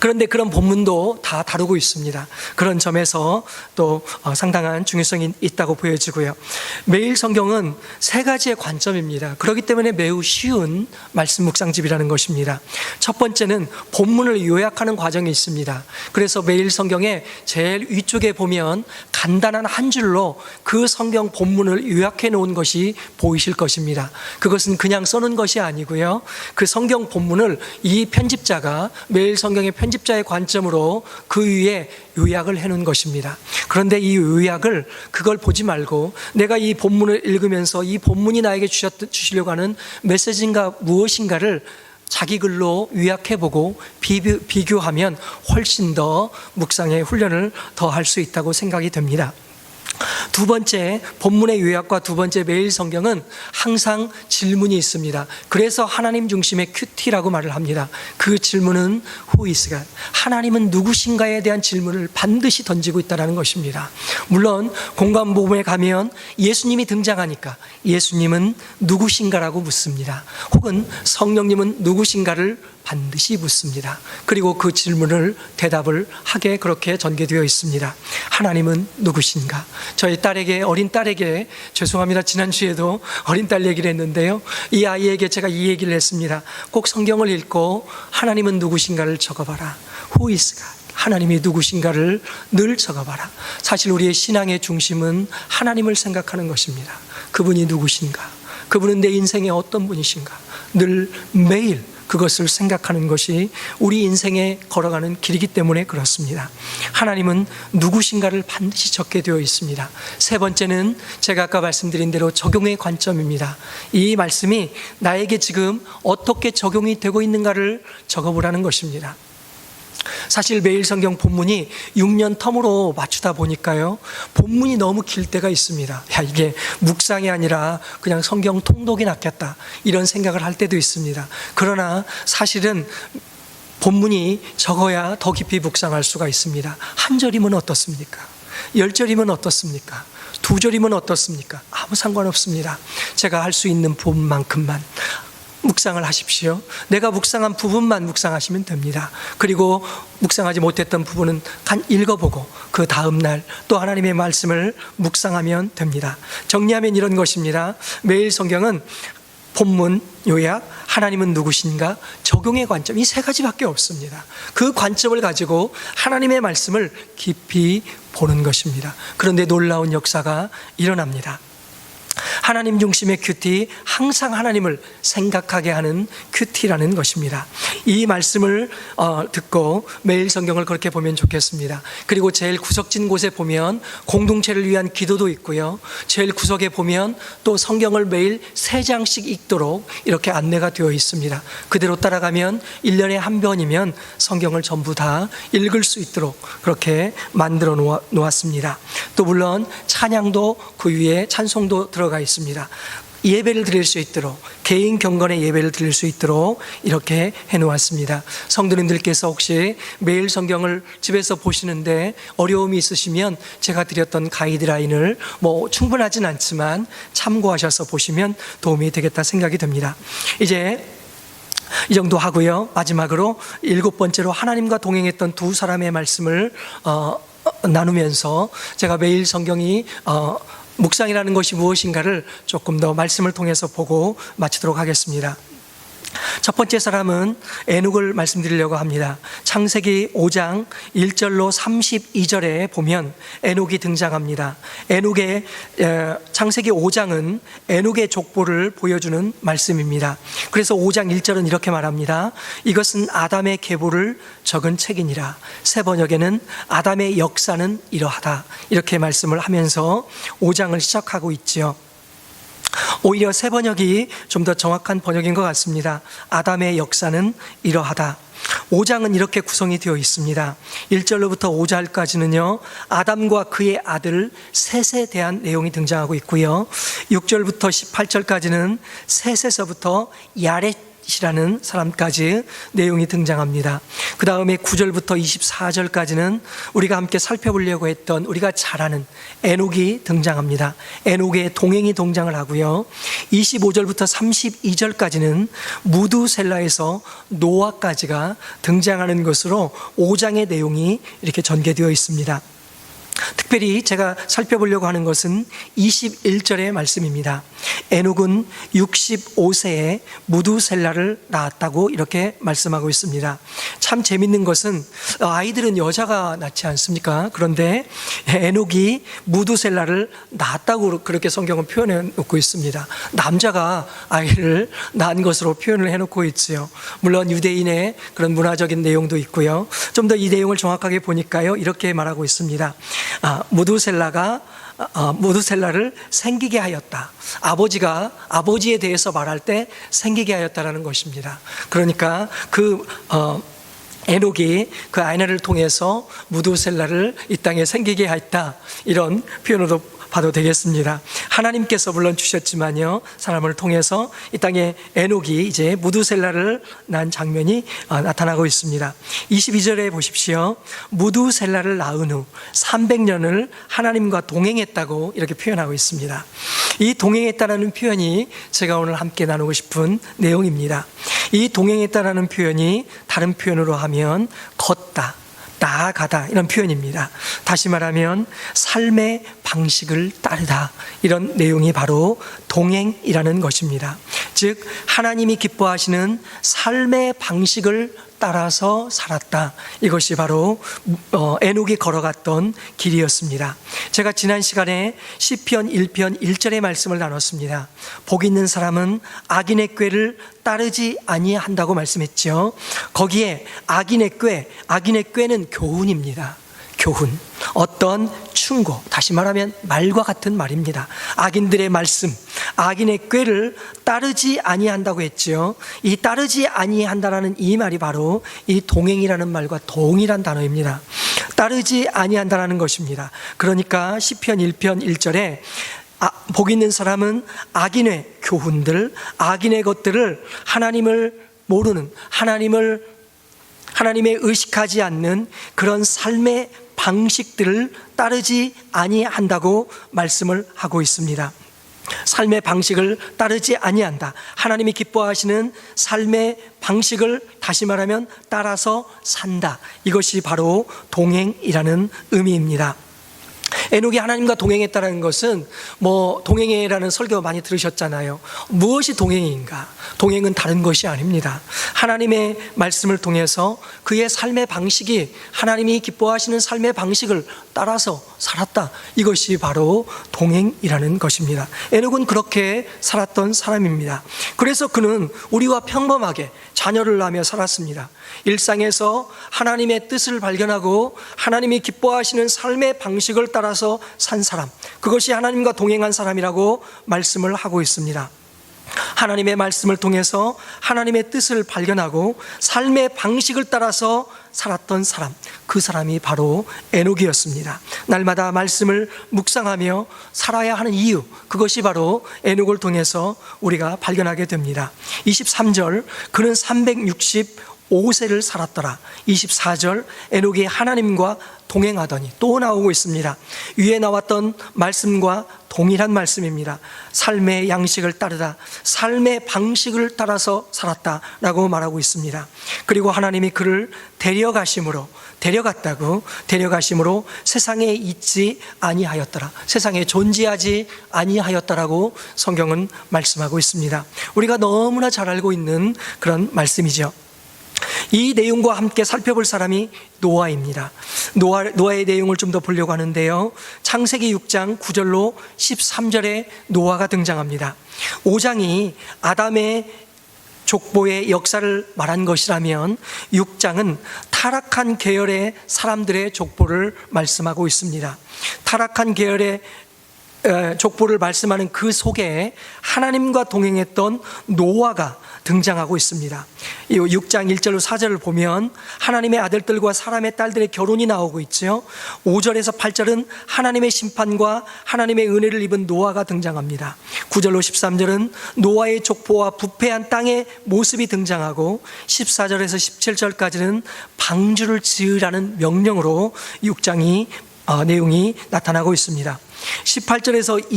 그런데 그런 본문도 다 다루고 있습니다. 그런 점에서 또 상당한 중요성이 있다고 보여지고요. 매일 성경은 3가지의 관점입니다. 그렇기 때문에 매우 쉬운 말씀 묵상집이라는 것입니다. 첫 번째는 본문을 요약하는 과정이 있습니다. 그래서 매일 성경의 제일 위쪽에 보면 간단한 한 줄로 그 성경 본문을 요약해 놓은 것이 보이실 것입니다. 그것은 그냥 써놓은 것이 아니고요, 그 성경 본문을 이 편집자가 매일 성경의 편집자의 관점으로 그 위에 요약을 해놓은 것입니다. 그런데 이 요약을 그걸 보지 말고 내가 이 본문을 읽으면서 이 본문이 나에게 주시려고 하는 메시지인가 무엇인가를 자기 글로 요약해보고 비교하면 훨씬 더 묵상의 훈련을 더 할 수 있다고 생각이 됩니다. 두 번째 본문의 요약과 두 번째 매일 성경은 항상 질문이 있습니다. 그래서 하나님 중심의 큐티라고 말을 합니다. 그 질문은 Who is God? 하나님은 누구신가에 대한 질문을 반드시 던지고 있다는 것입니다. 물론 공관복음에 가면 예수님이 등장하니까 예수님은 누구신가라고 묻습니다. 혹은 성령님은 누구신가를 반드시 묻습니다. 그리고 그 질문을 대답을 하게 그렇게 전개되어 있습니다. 하나님은 누구신가? 저희 딸에게, 어린 딸에게, 죄송합니다. 지난주에도 어린 딸 얘기를 했는데요, 이 아이에게 제가 이 얘기를 했습니다. 꼭 성경을 읽고 하나님은 누구신가를 적어봐라. Who is God? 하나님이 누구신가를 늘 적어봐라. 사실 우리의 신앙의 중심은 하나님을 생각하는 것입니다. 그분이 누구신가? 그분은 내 인생의 어떤 분이신가? 늘 매일 그것을 생각하는 것이 우리 인생에 걸어가는 길이기 때문에 그렇습니다. 하나님은 누구신가를 반드시 적게 되어 있습니다. 세 번째는 제가 아까 말씀드린 대로 적용의 관점입니다. 이 말씀이 나에게 지금 어떻게 적용이 되고 있는가를 적어보라는 것입니다. 사실 매일 성경 본문이 6년 텀으로 맞추다 보니까요, 본문이 너무 길 때가 있습니다. 야, 이게 묵상이 아니라 그냥 성경 통독이 낫겠다, 이런 생각을 할 때도 있습니다. 그러나 사실은 본문이 적어야 더 깊이 묵상할 수가 있습니다. 한 절이면 어떻습니까? 10절이면 어떻습니까? 2절이면 어떻습니까? 아무 상관없습니다. 제가 할 수 있는 부분만큼만 묵상을 하십시오. 내가 묵상한 부분만 묵상하시면 됩니다. 그리고 묵상하지 못했던 부분은 읽어보고 그 다음날 또 하나님의 말씀을 묵상하면 됩니다. 정리하면 이런 것입니다. 매일 성경은 본문, 요약, 하나님은 누구신가, 적용의 관점, 이 세 가지밖에 없습니다. 그 관점을 가지고 하나님의 말씀을 깊이 보는 것입니다. 그런데 놀라운 역사가 일어납니다. 하나님 중심의 큐티, 항상 하나님을 생각하게 하는 큐티라는 것입니다. 이 말씀을 듣고 매일 성경을 그렇게 보면 좋겠습니다. 그리고 제일 구석진 곳에 보면 공동체를 위한 기도도 있고요, 제일 구석에 보면 또 성경을 매일 3장씩 읽도록 이렇게 안내가 되어 있습니다. 그대로 따라가면 1년에 한 번이면 성경을 전부 다 읽을 수 있도록 그렇게 만들어 놓았습니다. 또 물론 찬양도 그 위에 찬송도 들어가 있습니다. 예배를 드릴 수 있도록, 개인 경건의 예배를 드릴 수 있도록 이렇게 해놓았습니다. 성도님들께서 혹시 매일 성경을 집에서 보시는데 어려움이 있으시면 제가 드렸던 가이드라인을 충분하진 않지만 참고하셔서 보시면 도움이 되겠다 생각이 듭니다. 이제 이 정도 하고요, 마지막으로 7번째로 하나님과 동행했던 두 사람의 말씀을 나누면서 제가 매일 성경이 묵상이라는 것이 무엇인가를 조금 더 말씀을 통해서 보고 마치도록 하겠습니다. 첫 번째 사람은 에녹을 말씀드리려고 합니다. 창세기 5장 1절로 32절에 보면 에녹이 등장합니다. 창세기 5장은 에녹의 족보를 보여주는 말씀입니다. 그래서 5장 1절은 이렇게 말합니다. 이것은 아담의 계보를 적은 책이니라. 새 번역에는 아담의 역사는 이러하다, 이렇게 말씀을 하면서 5장을 시작하고 있지요. 오히려 새 번역이 좀 더 정확한 번역인 것 같습니다. 아담의 역사는 이러하다. 5장은 이렇게 구성이 되어 있습니다. 1절로부터 5절까지는요, 아담과 그의 아들 셋에 대한 내용이 등장하고 있고요, 6절부터 18절까지는 셋에서부터 야렛이라는 사람까지 내용이 등장합니다. 그 다음에 9절부터 24절까지는 우리가 함께 살펴보려고 했던, 우리가 잘 아는 에녹이 등장합니다. 에녹의 동행이 등장을 하고요, 25절부터 32절까지는 무두셀라에서 노아까지가 등장하는 것으로 5장의 내용이 이렇게 전개되어 있습니다. 특별히 제가 살펴보려고 하는 것은 21절의 말씀입니다. 에녹은 65세에 무두셀라를 낳았다고 이렇게 말씀하고 있습니다. 참 재밌는 것은 아이들은 여자가 낳지 않습니까? 그런데 에녹이 무두셀라를 낳았다고 그렇게 성경은 표현해 놓고 있습니다. 남자가 아이를 낳은 것으로 표현을 해놓고 있지요. 물론 유대인의 그런 문화적인 내용도 있고요. 좀 더 이 내용을 정확하게 보니까요, 이렇게 말하고 있습니다. 무두셀라를 생기게 하였다. 아버지가 아버지에 대해서 말할 때 생기게 하였다라는 것입니다. 그러니까 에녹이 그 아내를 통해서 무두셀라를 이 땅에 생기게 했다, 이런 표현으로 봐도 되겠습니다. 하나님께서 물론 주셨지만요, 사람을 통해서 이 땅에 에녹이 이제 무두셀라를 낳은 장면이 나타나고 있습니다. 22절에 보십시오. 무두셀라를 낳은 후 300년을 하나님과 동행했다고 이렇게 표현하고 있습니다. 이 동행했다라는 표현이 제가 오늘 함께 나누고 싶은 내용입니다. 이 동행했다라는 표현이 다른 표현으로 하면 걷다, 나아가다 이런 표현입니다. 다시 말하면 삶의 방식을 따르다, 이런 내용이 바로 동행이라는 것입니다. 즉 하나님이 기뻐하시는 삶의 방식을 따라서 살았다. 이것이 바로 에녹이 걸어갔던 길이었습니다. 제가 지난 시간에 시편 1편 1절의 말씀을 나눴습니다. 복 있는 사람은 악인의 꾀를 따르지 아니한다고 말씀했죠. 거기에 악인의 꾀는 교훈입니다. 교훈, 어떤 충고, 다시 말하면 말과 같은 말입니다. 악인들의 말씀, 악인의 꾀를 따르지 아니한다고 했죠. 이 따르지 아니한다라는 이 말이 바로 이 동행이라는 말과 동일한 단어입니다. 따르지 아니한다라는 것입니다. 그러니까 시편 1편 1절에 복 있는 사람은 악인의 교훈들, 악인의 것들을 하나님을 모르는, 하나님의 의식하지 않는 그런 삶의 방식들을 따르지 아니한다고 말씀을 하고 있습니다. 삶의 방식을 따르지 아니한다. 하나님이 기뻐하시는 삶의 방식을 다시 말하면 따라서 산다. 이것이 바로 동행이라는 의미입니다. 에녹이 하나님과 동행했다는 것은 동행해라는 설교 많이 들으셨잖아요. 무엇이 동행인가? 동행은 다른 것이 아닙니다. 하나님의 말씀을 통해서 그의 삶의 방식이 하나님이 기뻐하시는 삶의 방식을 따라서 살았다. 이것이 바로 동행이라는 것입니다. 에녹은 그렇게 살았던 사람입니다. 그래서 그는 우리와 평범하게 자녀를 낳으며 살았습니다. 일상에서 하나님의 뜻을 발견하고 하나님이 기뻐하시는 삶의 방식을 따라서 산 사람, 그것이 하나님과 동행한 사람이라고 말씀을 하고 있습니다. 하나님의 말씀을 통해서 하나님의 뜻을 발견하고 삶의 방식을 따라서 살았던 사람, 그 사람이 바로 에녹이었습니다. 날마다 말씀을 묵상하며 살아야 하는 이유, 그것이 바로 에녹을 통해서 우리가 발견하게 됩니다. 23절, 그는 365세를 살았더라. 24절, 에녹이 하나님과 동행하더니, 또 나오고 있습니다. 위에 나왔던 말씀과 동일한 말씀입니다. 삶의 양식을 따르다, 삶의 방식을 따라서 살았다라고 말하고 있습니다. 그리고 하나님이 그를 데려가심으로 세상에 있지 아니하였더라, 세상에 존재하지 아니하였더라고 성경은 말씀하고 있습니다. 우리가 너무나 잘 알고 있는 그런 말씀이죠. 이 내용과 함께 살펴볼 사람이 노아입니다. 노아의 내용을 좀 더 보려고 하는데요, 창세기 6장 9절로 13절에 노아가 등장합니다. 5장이 아담의 족보의 역사를 말한 것이라면 6장은 타락한 계열의 사람들의 족보를 말씀하고 있습니다. 타락한 계열의 족보를 말씀하는 그 속에 하나님과 동행했던 노아가 등장하고 있습니다. 이 6장 1절로 4절을 보면 하나님의 아들들과 사람의 딸들의 결혼이 나오고 있죠. 5절에서 8절은 하나님의 심판과 하나님의 은혜를 입은 노아가 등장합니다. 9절로 13절은 노아의 족보와 부패한 땅의 모습이 등장하고 14절에서 17절까지는 방주를 지으라는 명령으로 6장이 내용이 나타나고 있습니다. 18절에서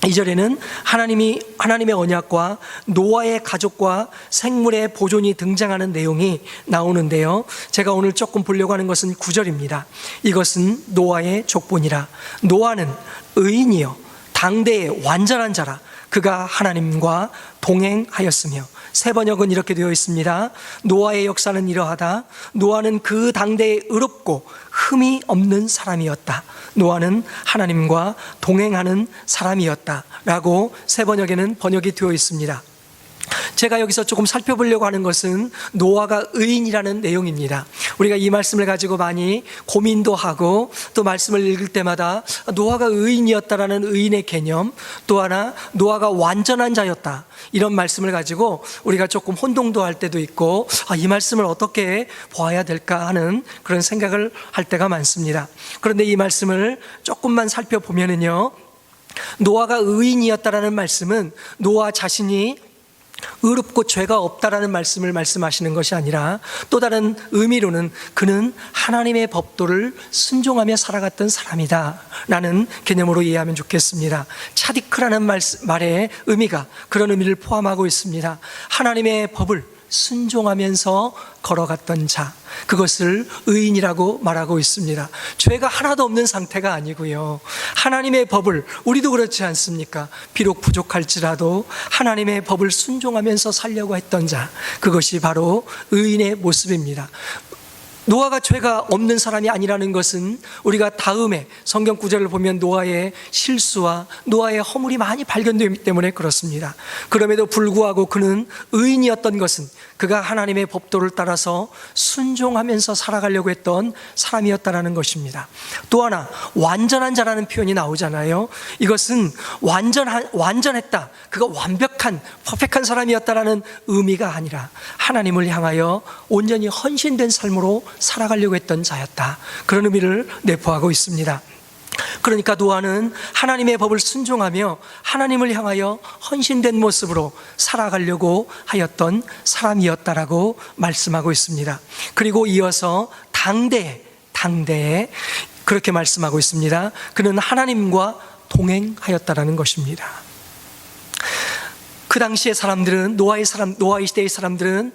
22절에는 하나님의 언약과 노아의 가족과 생물의 보존이 등장하는 내용이 나오는데요, 제가 오늘 조금 보려고 하는 것은 9절입니다. 이것은 노아의 족보니라. 노아는 의인이요 당대의 완전한 자라. 그가 하나님과 동행하였으며. 세 번역은 이렇게 되어 있습니다. 노아의 역사는 이러하다. 노아는 그 당대에 의롭고 흠이 없는 사람이었다. 노아는 하나님과 동행하는 사람이었다 라고 세 번역에는 번역이 되어 있습니다. 제가 여기서 조금 살펴보려고 하는 것은 노아가 의인이라는 내용입니다. 우리가 이 말씀을 가지고 많이 고민도 하고 또 말씀을 읽을 때마다 노아가 의인이었다라는 의인의 개념, 또 하나 노아가 완전한 자였다, 이런 말씀을 가지고 우리가 조금 혼동도 할 때도 있고, 이 말씀을 어떻게 보아야 될까 하는 그런 생각을 할 때가 많습니다. 그런데 이 말씀을 조금만 살펴보면은요, 노아가 의인이었다라는 말씀은 노아 자신이 의롭고 죄가 없다라는 말씀을 말씀하시는 것이 아니라 또 다른 의미로는 그는 하나님의 법도를 순종하며 살아갔던 사람이다 라는 개념으로 이해하면 좋겠습니다. 차디크라는 말의 의미가 그런 의미를 포함하고 있습니다. 하나님의 법을 순종하면서 걸어갔던 자, 그것을 의인이라고 말하고 있습니다. 죄가 하나도 없는 상태가 아니고요, 하나님의 법을, 우리도 그렇지 않습니까? 비록 부족할지라도 하나님의 법을 순종하면서 살려고 했던 자, 그것이 바로 의인의 모습입니다. 노아가 죄가 없는 사람이 아니라는 것은 우리가 다음에 성경 구절을 보면 노아의 실수와 노아의 허물이 많이 발견되기 때문에 그렇습니다. 그럼에도 불구하고 그는 의인이었던 것은 그가 하나님의 법도를 따라서 순종하면서 살아가려고 했던 사람이었다는 것입니다. 또 하나, 완전한 자라는 표현이 나오잖아요. 이것은 완전했다, 그가 완벽한 퍼펙트한 사람이었다라는 의미가 아니라 하나님을 향하여 온전히 헌신된 삶으로 살아가려고 했던 자였다, 그런 의미를 내포하고 있습니다. 그러니까 노아는 하나님의 법을 순종하며 하나님을 향하여 헌신된 모습으로 살아가려고 하였던 사람이었다라고 말씀하고 있습니다. 그리고 이어서 당대에 그렇게 말씀하고 있습니다. 그는 하나님과 동행하였다라는 것입니다. 그 당시의 사람들은, 노아의 시대의 사람들은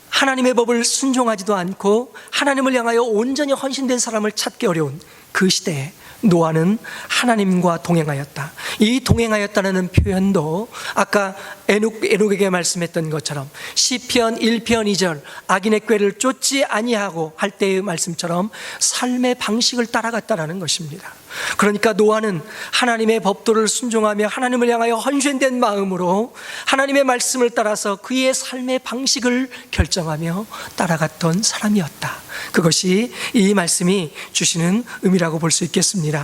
하나님의 법을 순종하지도 않고 하나님을 향하여 온전히 헌신된 사람을 찾기 어려운 그 시대에 노아는 하나님과 동행하였다. 이 동행하였다는 표현도 아까 에녹에게 말씀했던 것처럼 시편 1편 2절 악인의 꾀를 쫓지 아니하고 할 때의 말씀처럼 삶의 방식을 따라갔다는 것입니다. 그러니까 노아는 하나님의 법도를 순종하며 하나님을 향하여 헌신된 마음으로 하나님의 말씀을 따라서 그의 삶의 방식을 결정하며 따라갔던 사람이었다. 그것이 이 말씀이 주시는 의미라고 볼 수 있겠습니다.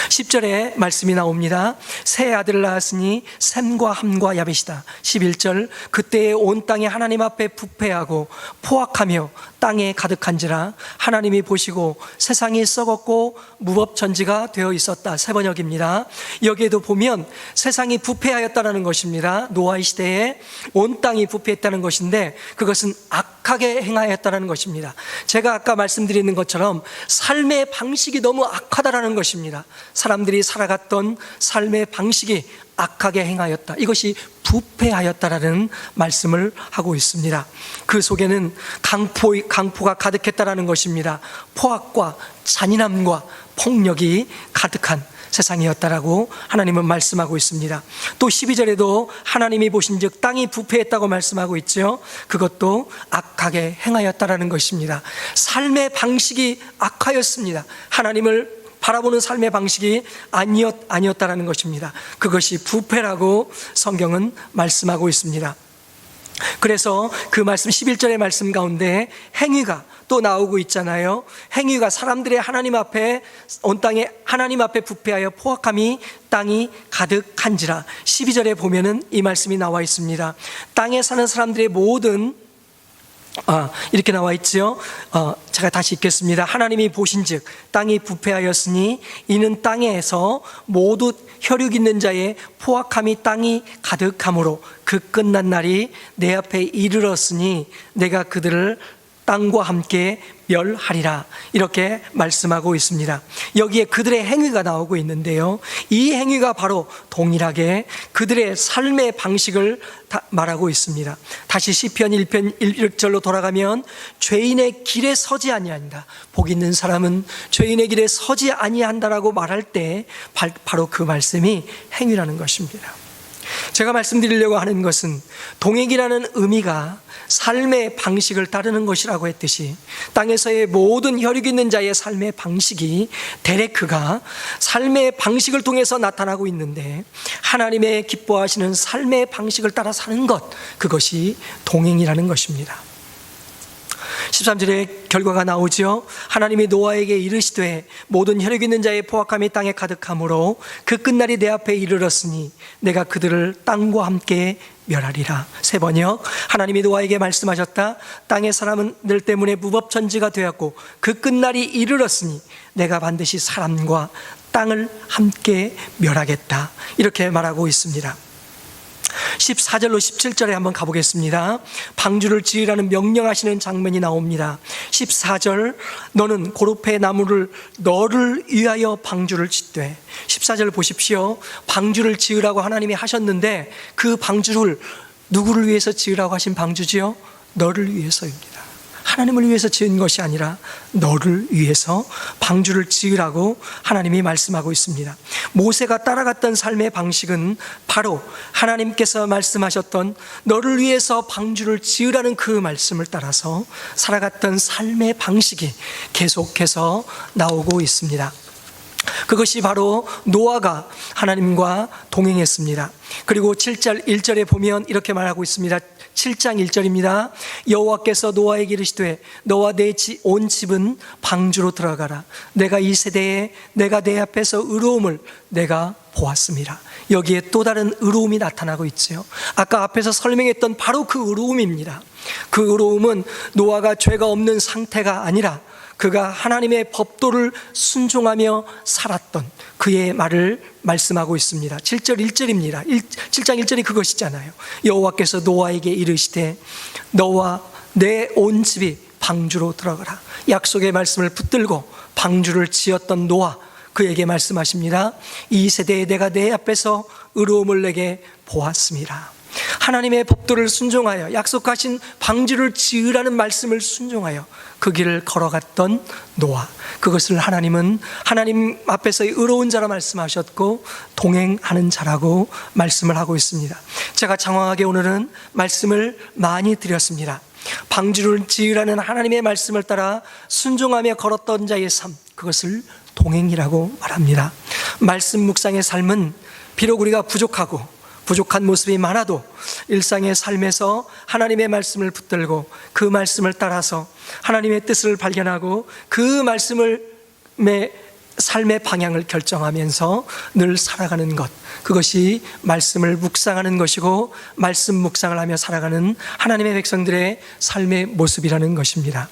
10절에 말씀이 나옵니다. 새 아들을 낳았으니 셈과 함과 야벳이다. 11절 그때에 온 땅이 하나님 앞에 부패하고 포악하며 땅에 가득한지라 하나님이 보시고 세상이 썩었고 무법천지가 되어 있었다. 세 번역입니다. 여기에도 보면 세상이 부패하였다는 것입니다. 노아의 시대에 온 땅이 부패했다는 것인데 그것은 악하게 행하였다는 것입니다. 제가 아까 말씀드리는 것처럼 삶의 방식이 너무 악하다는 것입니다. 사람들이 살아갔던 삶의 방식이 악하게 행하였다. 이것이 부패하였다라는 말씀을 하고 있습니다. 그 속에는 강포가 가득했다라는 것입니다. 포악과 잔인함과 폭력이 가득한 세상이었다라고 하나님은 말씀하고 있습니다. 또 12절에도 하나님이 보신즉 땅이 부패했다고 말씀하고 있죠. 그것도 악하게 행하였다라는 것입니다. 삶의 방식이 악하였습니다. 하나님을 바라보는 삶의 방식이 아니었다라는 것입니다. 그것이 부패라고 성경은 말씀하고 있습니다. 그래서 그 말씀 11절의 말씀 가운데 행위가 또 나오고 있잖아요. 행위가 사람들의 하나님 앞에 온 땅에 하나님 앞에 부패하여 포악함이 땅이 가득한지라 12절에 보면은 이 말씀이 나와 있습니다. 땅에 사는 사람들의 모든 이렇게 나와 있죠. 제가 다시 읽겠습니다. 하나님이 보신즉 땅이 부패하였으니 이는 땅에서 모두 혈육 있는 자의 포악함이 땅이 가득함으로 그 끝난 날이 내 앞에 이르렀으니 내가 그들을 땅과 함께 멸하리라. 이렇게 말씀하고 있습니다. 여기에 그들의 행위가 나오고 있는데요, 이 행위가 바로 동일하게 그들의 삶의 방식을 말하고 있습니다. 다시 시편 1편 1절로 돌아가면 죄인의 길에 서지 아니한다. 복 있는 사람은 죄인의 길에 서지 아니한다라고 말할 때 바로 그 말씀이 행위라는 것입니다. 제가 말씀드리려고 하는 것은 동행이라는 의미가 삶의 방식을 따르는 것이라고 했듯이 땅에서의 모든 혈육 있는 자의 삶의 방식이 데레크가 삶의 방식을 통해서 나타나고 있는데, 하나님의 기뻐하시는 삶의 방식을 따라 사는 것, 그것이 동행이라는 것입니다. 13절에 결과가 나오죠. 하나님이 노아에게 이르시되 모든 혈육 있는 자의 포악함이 땅에 가득하므로 그 끝날이 내 앞에 이르렀으니 내가 그들을 땅과 함께 멸하리라. 세 번역, 하나님이 노아에게 말씀하셨다. 땅의 사람들 때문에 무법천지가 되었고 그 끝날이 이르렀으니 내가 반드시 사람과 땅을 함께 멸하겠다. 이렇게 말하고 있습니다. 14절로 17절에 한번 가보겠습니다. 방주를 지으라는 명령하시는 장면이 나옵니다. 14절, 너는 고로페 나무를 너를 위하여 방주를 짓되. 14절 보십시오. 방주를 지으라고 하나님이 하셨는데 그 방주를 누구를 위해서 지으라고 하신 방주지요? 너를 위해서입니다. 하나님을 위해서 지은 것이 아니라 너를 위해서 방주를 지으라고 하나님이 말씀하고 있습니다. 모세가 따라갔던 삶의 방식은 바로 하나님께서 말씀하셨던 너를 위해서 방주를 지으라는 그 말씀을 따라서 살아갔던 삶의 방식이 계속해서 나오고 있습니다. 그것이 바로 노아가 하나님과 동행했습니다. 그리고 7절 1절에 보면 이렇게 말하고 있습니다. 7장 1절입니다. 여호와께서 노아에게 이르시되 너와 내 온 집은 방주로 들어가라. 내가 이 세대에 내가 내 앞에서 의로움을 내가 보았습니다. 여기에 또 다른 의로움이 나타나고 있죠. 아까 앞에서 설명했던 바로 그 의로움입니다. 그 의로움은 노아가 죄가 없는 상태가 아니라 그가 하나님의 법도를 순종하며 살았던 그의 말을 말씀하고 있습니다. 7절 1절입니다. 7장 1절이 그것이잖아요. 여호와께서 노아에게 이르시되 너와 내 온 집이 방주로 들어가라. 약속의 말씀을 붙들고 방주를 지었던 노아, 그에게 말씀하십니다. 이 세대에 내가 내 앞에서 의로움을 내게 보았습니다. 하나님의 법도를 순종하여 약속하신 방주를 지으라는 말씀을 순종하여 그 길을 걸어갔던 노아, 그것을 하나님은 하나님 앞에서의 의로운 자라 말씀하셨고 동행하는 자라고 말씀을 하고 있습니다. 제가 장황하게 오늘은 말씀을 많이 드렸습니다. 방주를 지으라는 하나님의 말씀을 따라 순종하며 걸었던 자의 삶, 그것을 동행이라고 말합니다. 말씀 묵상의 삶은 비록 우리가 부족한 모습이 많아도 일상의 삶에서 하나님의 말씀을 붙들고 그 말씀을 따라서 하나님의 뜻을 발견하고 그 말씀을 삶의 방향을 결정하면서 늘 살아가는 것, 그것이 말씀을 묵상하는 것이고 말씀 묵상을 하며 살아가는 하나님의 백성들의 삶의 모습이라는 것입니다.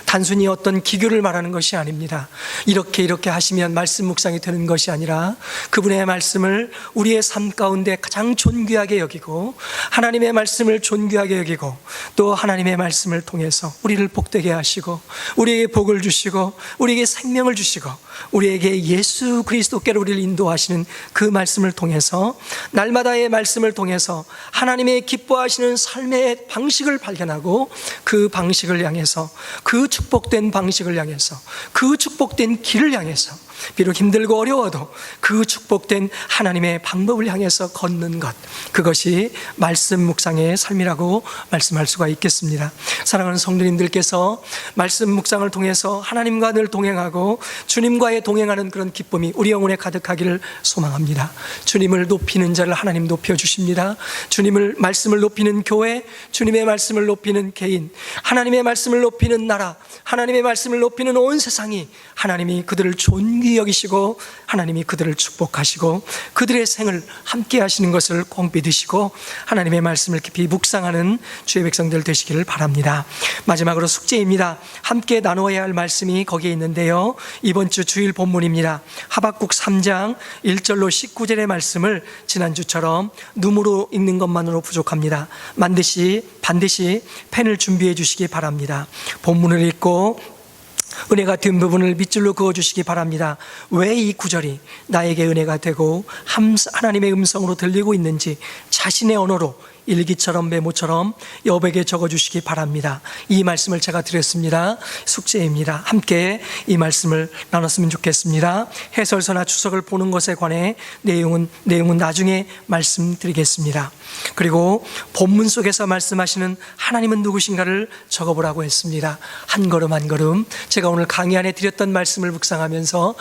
단순히 어떤 기교를 말하는 것이 아닙니다. 이렇게 하시면 말씀 묵상이 되는 것이 아니라 그분의 말씀을 우리의 삶 가운데 가장 존귀하게 여기고 하나님의 말씀을 존귀하게 여기고 또 하나님의 말씀을 통해서 우리를 복되게 하시고 우리에게 복을 주시고 우리에게 생명을 주시고 우리에게 예수 그리스도께로 우리를 인도하시는 그 말씀을 통해서 날마다의 말씀을 통해서 하나님의 기뻐하시는 삶의 방식을 발견하고 그 방식을 향해서 그 축복된 방식을 향해서 그 축복된 길을 향해서 비록 힘들고 어려워도 그 축복된 하나님의 방법을 향해서 걷는 것, 그것이 말씀 묵상의 삶이라고 말씀할 수가 있겠습니다. 사랑하는 성도님들께서 말씀 묵상을 통해서 하나님과 늘 동행하고 주님과의 동행하는 그런 기쁨이 우리 영혼에 가득하기를 소망합니다. 주님을 높이는 자를 하나님 높여주십니다. 주님을 말씀을 높이는 교회, 주님의 말씀을 높이는 개인, 하나님의 말씀을 높이는 나라, 하나님의 말씀을 높이는 온 세상이 하나님이 그들을 존귀 여기시고 하나님이 그들을 축복하시고 그들의 생을 함께 하시는 것을 꼭 믿으시고 하나님의 말씀을 깊이 묵상하는 주의 백성들 되시기를 바랍니다. 마지막으로 숙제입니다. 함께 나누어야 할 말씀이 거기에 있는데요, 이번 주 주일 본문입니다. 하박국 3장 1절로 19절의 말씀을 지난주처럼 눈으로 읽는 것만으로 부족합니다. 반드시 펜을 준비해 주시기 바랍니다. 본문을 읽고 은혜가 된 부분을 밑줄로 그어주시기 바랍니다. 왜 이 구절이 나에게 은혜가 되고 하나님의 음성으로 들리고 있는지 자신의 언어로 일기처럼 메모처럼 여백에 적어주시기 바랍니다. 이 말씀을 제가 드렸습니다. 숙제입니다. 함께 이 말씀을 나눴으면 좋겠습니다. 해설서나 주석을 보는 것에 관해 내용은 나중에 말씀드리겠습니다. 그리고 본문 속에서 말씀하시는 하나님은 누구신가를 적어보라고 했습니다. 한 걸음 한 걸음 제가 오늘 강의 안에 드렸던 말씀을 묵상하면서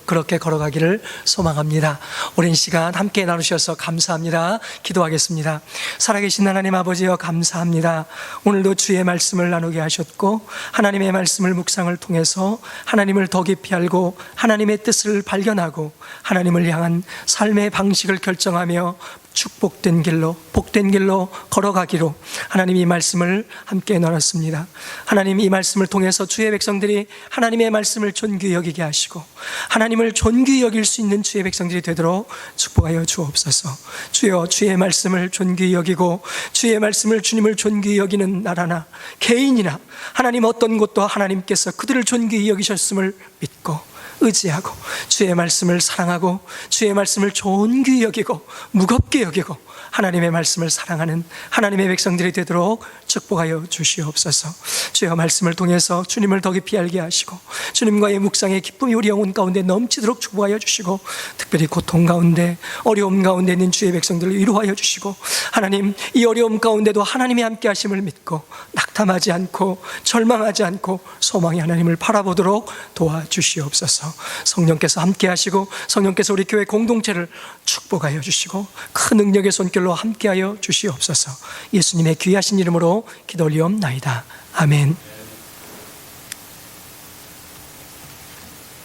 그렇게 걸어가기를 소망합니다. 오랜 시간 함께 나누셔서 감사합니다. 기도하겠습니다. 살아계신 하나님 아버지여, 감사합니다. 오늘도 주의 말씀을 나누게 하셨고 하나님의 말씀을 묵상을 통해서 하나님을 더 깊이 알고 하나님의 뜻을 발견하고 하나님을 향한 삶의 방식을 결정하며 축복된 길로, 복된 길로 걸어가기로 하나님 이 말씀을 함께 나눴습니다. 하나님, 이 말씀을 통해서 주의 백성들이 하나님의 말씀을 존귀히 여기게 하시고 하나님을 존귀히 여길 수 있는 주의 백성들이 되도록 축복하여 주옵소서. 주여, 주의 말씀을 존귀히 여기고 주의 말씀을, 주님을 존귀히 여기는 나라나 개인이나 하나님 어떤 곳도 하나님께서 그들을 존귀히 여기셨음을 믿고 의지하고 주의 말씀을 사랑하고 주의 말씀을 존귀히 여기고 무겁게 여기고 하나님의 말씀을 사랑하는 하나님의 백성들이 되도록 축복하여 주시옵소서. 주의 말씀을 통해서 주님을 더 깊이 알게 하시고 주님과의 묵상의 기쁨이 우리 영혼 가운데 넘치도록 축복하여 주시고 특별히 고통 가운데, 어려움 가운데 있는 주의 백성들을 위로하여 주시고 하나님, 이 어려움 가운데도 하나님의 함께 하심을 믿고 낙담하지 않고 절망하지 않고 소망의 하나님을 바라보도록 도와주시옵소서. 성령께서 함께 하시고 성령께서 우리 교회 공동체를 축복하여 주시고 큰 능력의 손길로 함께하여 주시옵소서. 예수님의 귀하신 이름으로 기도 올리옵나이다. 아멘.